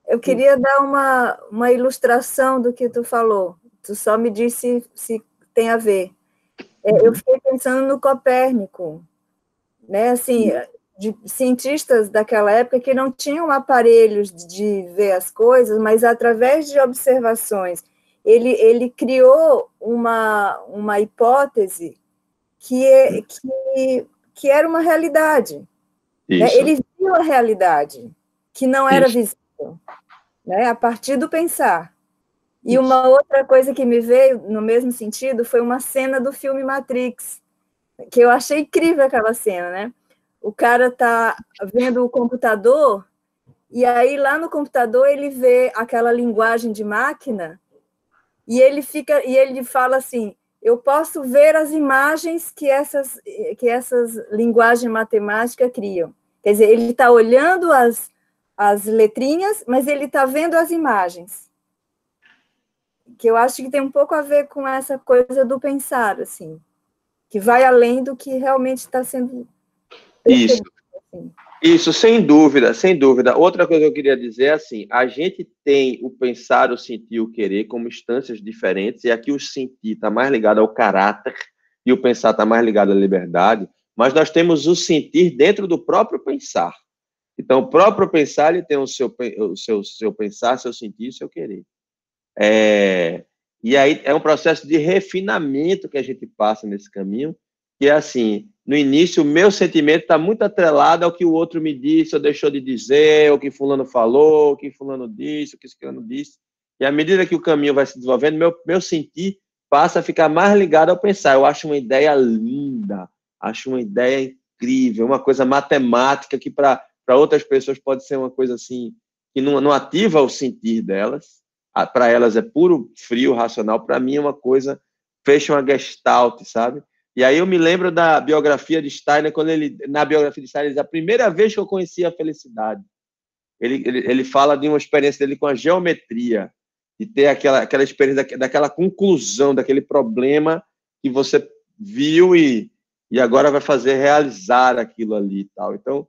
eu queria dar uma ilustração do que tu falou. Tu só me disse se tem a ver. Eu fiquei pensando no Copérnico, né? Assim, de cientistas daquela época que não tinham aparelhos de ver as coisas, mas através de observações, ele criou uma hipótese que era uma realidade. Né? Ele viu a realidade, que não era visível, né? A partir do pensar. E uma outra coisa que me veio no mesmo sentido foi uma cena do filme Matrix, que eu achei incrível aquela cena, né? O cara tá vendo o computador, e aí lá no computador ele vê aquela linguagem de máquina, e ele fala assim: eu posso ver as imagens que essas linguagens matemáticas criam. Quer dizer, ele está olhando as letrinhas, mas ele está vendo as imagens. Que eu acho que tem um pouco a ver com essa coisa do pensar, assim, que vai além do que realmente está sendo Isso. Assim. Isso, sem dúvida, sem dúvida. Outra coisa que eu queria dizer é assim, a gente tem o pensar, o sentir e o querer como instâncias diferentes, e aqui o sentir está mais ligado ao caráter e o pensar está mais ligado à liberdade, mas nós temos o sentir dentro do próprio pensar. Então, o próprio pensar, ele tem o seu pensar, seu sentir e seu querer. E aí é um processo de refinamento que a gente passa nesse caminho, que é assim, no início o meu sentimento está muito atrelado ao que o outro me disse, ou deixou de dizer, o que fulano falou, o que fulano disse, o que fulano disse. E à medida que o caminho vai se desenvolvendo, meu sentir passa a ficar mais ligado ao pensar. Eu acho uma ideia linda, acho uma ideia incrível, uma coisa matemática que para outras pessoas pode ser uma coisa assim, que não ativa o sentir delas. Para elas é puro frio, racional. Para mim é uma coisa, fecha uma gestalt, sabe? E aí eu me lembro da biografia de Steiner, quando na biografia de Steiner, a primeira vez que eu conheci a felicidade, ele fala de uma experiência dele com a geometria, de ter aquela experiência, daquela conclusão, daquele problema que você viu e agora vai fazer realizar aquilo ali e tal. Então,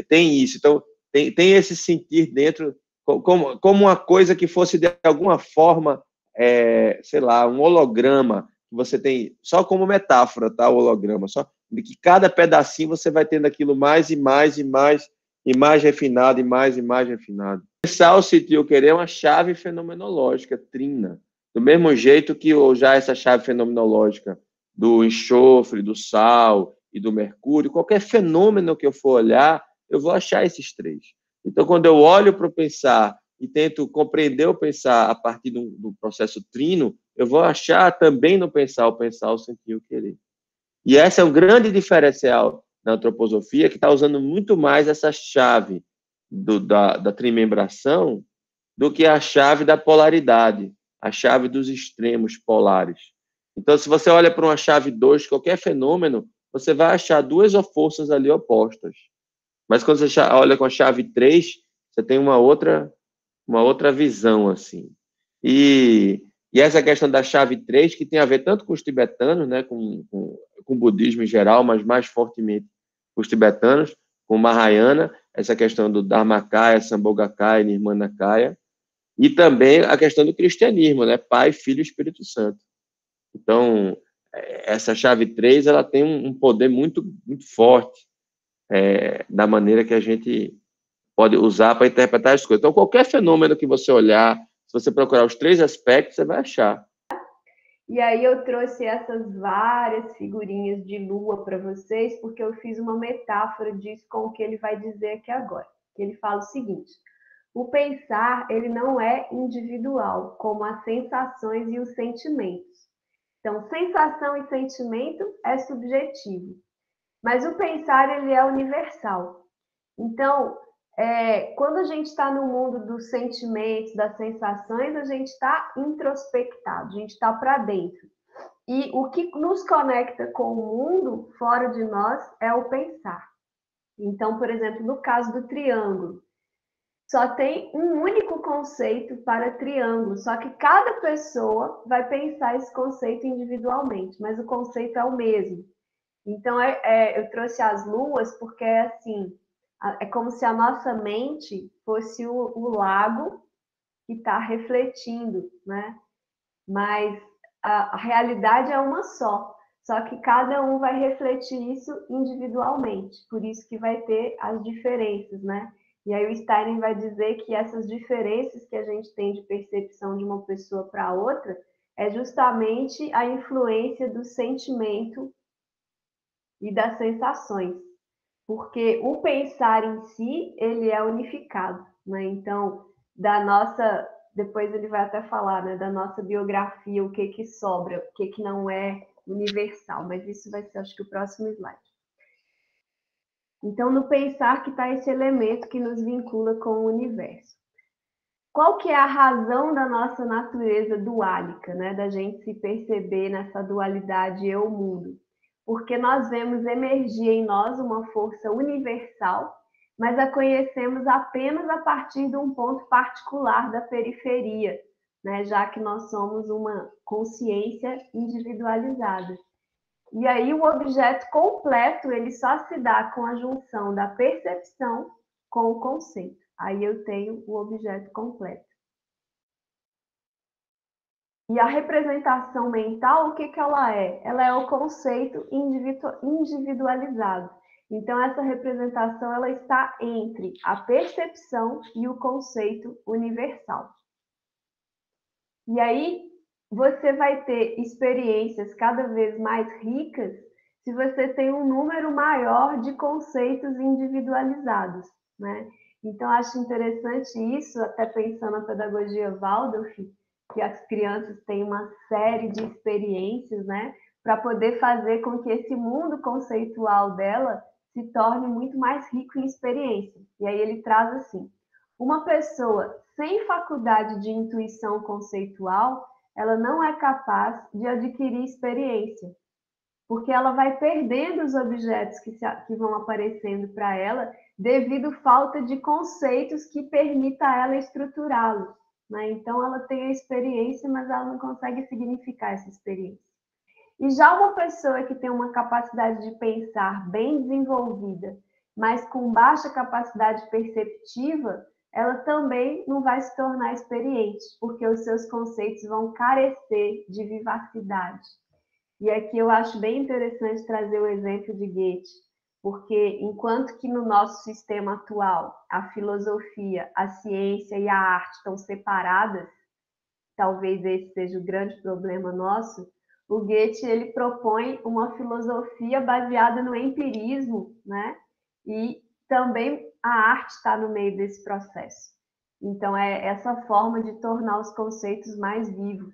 tem isso. Então, tem esse sentir dentro, como uma coisa que fosse, de alguma forma, sei lá, um holograma, que você tem, só como metáfora, tá? O holograma, só de que cada pedacinho você vai tendo aquilo mais e mais e mais, e mais refinado, e mais refinado. Pensar, o sentir, o querer é uma chave fenomenológica, trina. Do mesmo jeito que já essa chave fenomenológica do enxofre, do sal e do mercúrio, qualquer fenômeno que eu for olhar, eu vou achar esses três. Então, quando eu olho para o pensar e tento compreender o pensar a partir do processo trino, eu vou achar também no pensar, o sentir e o querer. E esse é um grande diferencial na antroposofia, que está usando muito mais essa chave da trimembração do que a chave da polaridade, a chave dos extremos polares. Então, se você olha para uma chave 2, qualquer fenômeno, você vai achar duas forças ali opostas. Mas quando você olha com a chave 3, você tem uma outra visão, assim. E essa questão da chave 3, que tem a ver tanto com os tibetanos, né, com o budismo em geral, mas mais fortemente com os tibetanos, com o Mahayana, essa questão do Dharmakaya, Sambhogakaya, Nirmanakaya, e também a questão do cristianismo, né, Pai, Filho e Espírito Santo. Então, essa chave 3, ela tem um poder muito, muito forte, da maneira que a gente pode usar para interpretar as coisas. Então, qualquer fenômeno que você olhar, se você procurar os três aspectos, você vai achar. E aí eu trouxe essas várias figurinhas de lua para vocês, porque eu fiz uma metáfora disso com o que ele vai dizer aqui agora. Ele fala o seguinte: o pensar, ele não é individual, como as sensações e os sentimentos. Então, sensação e sentimento é subjetivo, mas o pensar, ele é universal. Então, quando a gente está no mundo dos sentimentos, das sensações, a gente está introspectado, a gente está para dentro. E o que nos conecta com o mundo fora de nós é o pensar. Então, por exemplo, no caso do triângulo, só tem um único conceito para triângulo, só que cada pessoa vai pensar esse conceito individualmente, mas o conceito é o mesmo. Então, eu trouxe as luas porque é assim, é como se a nossa mente fosse o lago que está refletindo, né? Mas a realidade é uma só que cada um vai refletir isso individualmente, por isso que vai ter as diferenças, né? E aí o Steiner vai dizer que essas diferenças que a gente tem de percepção de uma pessoa para outra é justamente a influência do sentimento e das sensações, porque o pensar em si, ele é unificado, né? Então, depois ele vai até falar, né, da nossa biografia, o que sobra, o que não é universal, mas isso vai ser, acho que, o próximo slide. Então, no pensar que está esse elemento que nos vincula com o universo. Qual que é a razão da nossa natureza duálica, né, da gente se perceber nessa dualidade eu-mundo? Porque nós vemos emergir em nós uma força universal, mas a conhecemos apenas a partir de um ponto particular da periferia, né? Já que nós somos uma consciência individualizada. E aí o objeto completo ele só se dá com a junção da percepção com o conceito. Aí eu tenho o objeto completo. E a representação mental, o que ela é? Ela é o conceito individualizado. Então, essa representação ela está entre a percepção e o conceito universal. E aí, você vai ter experiências cada vez mais ricas se você tem um número maior de conceitos individualizados, né? Então, acho interessante isso, até pensando na pedagogia Waldorf, que as crianças têm uma série de experiências, né? Para poder fazer com que esse mundo conceitual dela se torne muito mais rico em experiência. E aí ele traz assim, uma pessoa sem faculdade de intuição conceitual, ela não é capaz de adquirir experiência, porque ela vai perdendo os objetos que vão aparecendo para ela devido à falta de conceitos que permita a ela estruturá-los, né? Então, ela tem a experiência, mas ela não consegue significar essa experiência. E já uma pessoa que tem uma capacidade de pensar bem desenvolvida, mas com baixa capacidade perceptiva, ela também não vai se tornar experiente, porque os seus conceitos vão carecer de vivacidade. E aqui eu acho bem interessante trazer o exemplo de Goethe, porque enquanto que no nosso sistema atual a filosofia, a ciência e a arte estão separadas, talvez esse seja o grande problema nosso, o Goethe ele propõe uma filosofia baseada no empirismo, né? E também a arte está no meio desse processo. Então, é essa forma de tornar os conceitos mais vivos.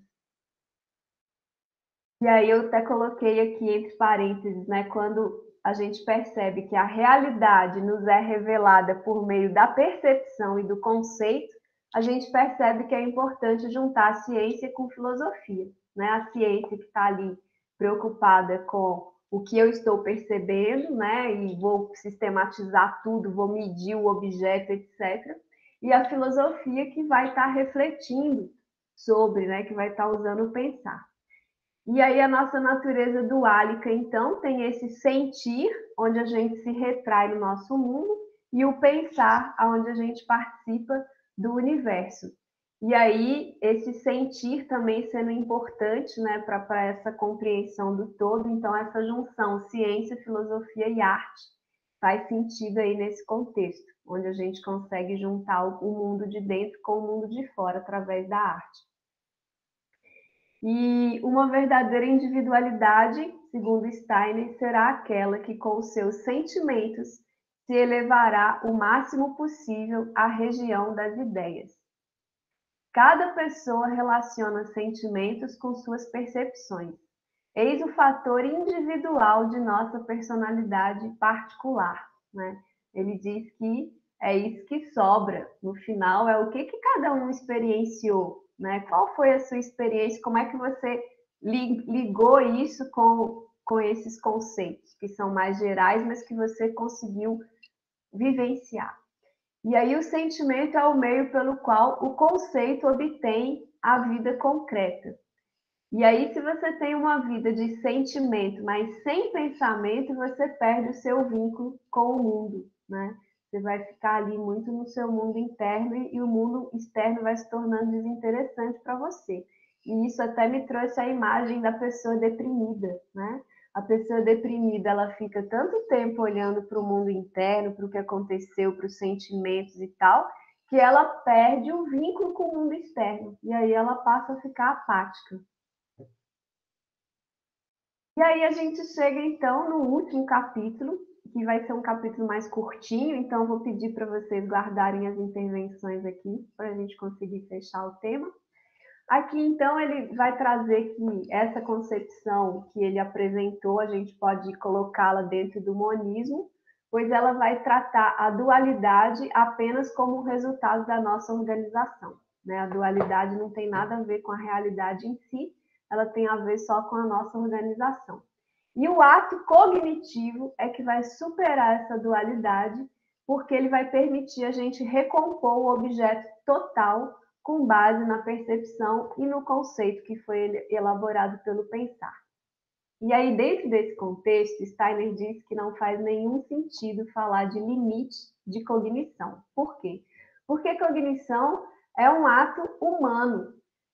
E aí eu até coloquei aqui entre parênteses, né? Quando a gente percebe que a realidade nos é revelada por meio da percepção e do conceito, a gente percebe que é importante juntar a ciência com filosofia, né? A ciência que está ali preocupada com o que eu estou percebendo, né? E vou sistematizar tudo, vou medir o objeto, etc. E a filosofia que vai estar refletindo sobre, né? Que vai estar usando o pensar. E aí a nossa natureza duálica, então, tem esse sentir, onde a gente se retrai no nosso mundo, e o pensar, onde a gente participa do universo. E aí, esse sentir também sendo importante, né, para essa compreensão do todo. Então, essa junção ciência, filosofia e arte faz sentido aí nesse contexto, onde a gente consegue juntar o mundo de dentro com o mundo de fora através da arte. E uma verdadeira individualidade, segundo Steiner, será aquela que, com os seus sentimentos, se elevará o máximo possível à região das ideias. Cada pessoa relaciona sentimentos com suas percepções. Eis o fator individual de nossa personalidade particular, né? Ele diz que é isso que sobra. No final, é o que cada um experienciou, né? Qual foi a sua experiência? Como é que você ligou isso com esses conceitos, que são mais gerais, mas que você conseguiu vivenciar? E aí o sentimento é o meio pelo qual o conceito obtém a vida concreta. E aí, se você tem uma vida de sentimento, mas sem pensamento, você perde o seu vínculo com o mundo, né? Você vai ficar ali muito no seu mundo interno e o mundo externo vai se tornando desinteressante para você. E isso até me trouxe a imagem da pessoa deprimida, né? A pessoa deprimida, ela fica tanto tempo olhando para o mundo interno, para o que aconteceu, para os sentimentos e tal, que ela perde o vínculo com o mundo externo. E aí ela passa a ficar apática. E aí a gente chega, então, no último capítulo, que vai ser um capítulo mais curtinho, então vou pedir para vocês guardarem as intervenções aqui, para a gente conseguir fechar o tema. Aqui, então, ele vai trazer que essa concepção que ele apresentou, a gente pode colocá-la dentro do monismo, pois ela vai tratar a dualidade apenas como resultado da nossa organização, né? A dualidade não tem nada a ver com a realidade em si, ela tem a ver só com a nossa organização. E o ato cognitivo é que vai superar essa dualidade, porque ele vai permitir a gente recompor o objeto total com base na percepção e no conceito que foi elaborado pelo pensar. E aí, dentro desse contexto, Steiner diz que não faz nenhum sentido falar de limite de cognição. Por quê? Porque cognição é um ato humano.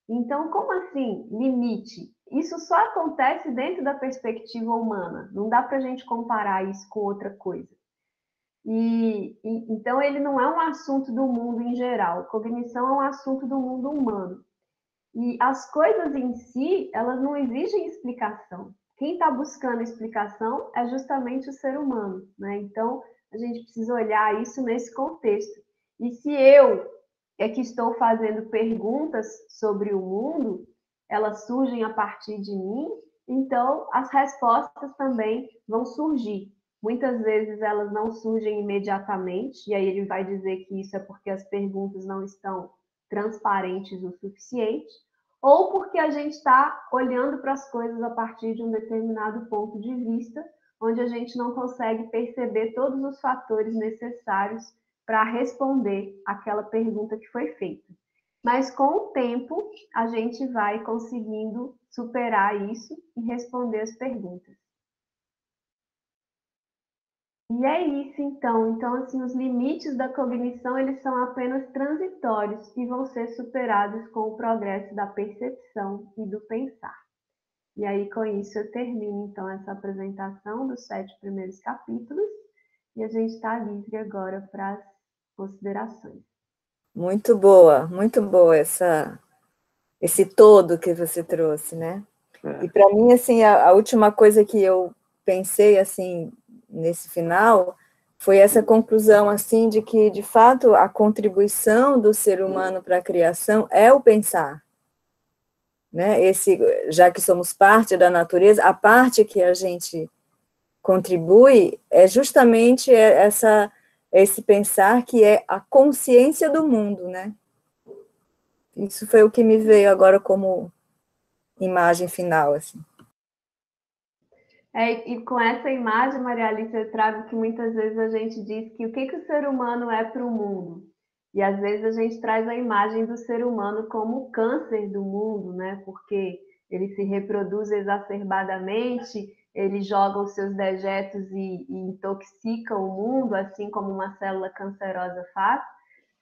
Então, como assim limite? Isso só acontece dentro da perspectiva humana. Não dá para a gente comparar isso com outra coisa. Então, ele não é um assunto do mundo em geral. Cognição é um assunto do mundo humano. E as coisas em si, elas não exigem explicação. Quem está buscando explicação é justamente o ser humano, né? Então, a gente precisa olhar isso nesse contexto. E se eu é que estou fazendo perguntas sobre o mundo, elas surgem a partir de mim, então as respostas também vão surgir. Muitas vezes elas não surgem imediatamente, e aí ele vai dizer que isso é porque as perguntas não estão transparentes o suficiente, ou porque a gente está olhando para as coisas a partir de um determinado ponto de vista, onde a gente não consegue perceber todos os fatores necessários para responder aquela pergunta que foi feita. Mas com o tempo, a gente vai conseguindo superar isso e responder as perguntas. E é isso, então. Então, assim, os limites da cognição, eles são apenas transitórios e vão ser superados com o progresso da percepção e do pensar. E aí, com isso, eu termino, então, essa apresentação dos 7 primeiros capítulos e a gente está livre agora para as considerações. Muito boa esse todo que você trouxe, né? E para mim, assim, a última coisa que eu pensei, assim, nesse final, foi essa conclusão, assim, de que, de fato, a contribuição do ser humano para a criação é o pensar, né? Já que somos parte da natureza, a parte que a gente contribui é justamente esse pensar que é a consciência do mundo, né? Isso foi o que me veio agora como imagem final, assim. E com essa imagem, Maria Alice, eu trago que muitas vezes a gente diz que o que o ser humano é para o mundo. E às vezes a gente traz a imagem do ser humano como o câncer do mundo, né? Porque ele se reproduz exacerbadamente, ele joga os seus dejetos e intoxica o mundo, assim como uma célula cancerosa faz.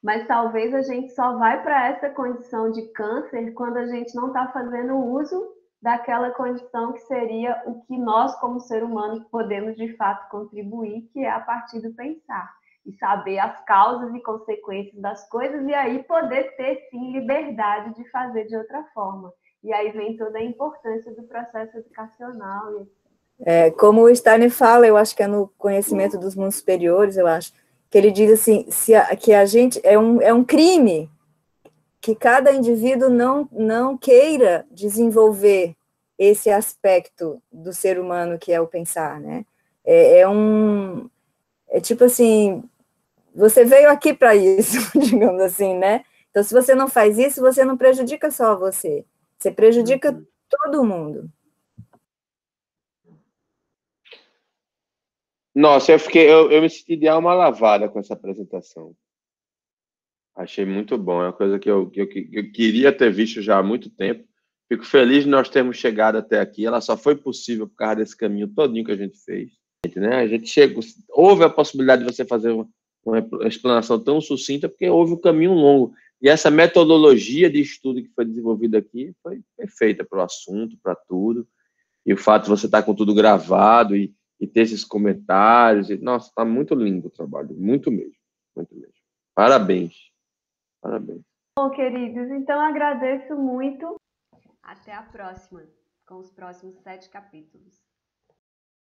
Mas talvez a gente só vai para essa condição de câncer quando a gente não está fazendo uso daquela condição que seria o que nós, como ser humano, podemos de fato contribuir, que é a partir do pensar. E saber as causas e consequências das coisas, e aí poder ter, sim, liberdade de fazer de outra forma. E aí vem toda a importância do processo educacional. Como o Steiner fala, eu acho que é no Conhecimento dos Mundos Superiores, eu acho, que ele diz assim, que a gente é um crime que cada indivíduo não queira desenvolver esse aspecto do ser humano que é o pensar, né? É tipo assim, você veio aqui para isso, digamos assim, né? Então, se você não faz isso, você não prejudica só você prejudica todo mundo. Nossa, eu me senti de alma lavada com essa apresentação. Achei muito bom, é uma coisa que eu queria ter visto já há muito tempo. Fico feliz de nós termos chegado até aqui. Ela só foi possível por causa desse caminho todinho que a gente fez. Né? A gente houve a possibilidade de você fazer uma explanação tão sucinta, porque houve um caminho longo. E essa metodologia de estudo que foi desenvolvida aqui foi perfeita para o assunto, para tudo. E o fato de você estar com tudo gravado e ter esses comentários. Nossa, está muito lindo o trabalho, muito mesmo, muito mesmo. Parabéns. Parabéns. Bom, queridos, então agradeço muito. Até a próxima, com os próximos 7 capítulos.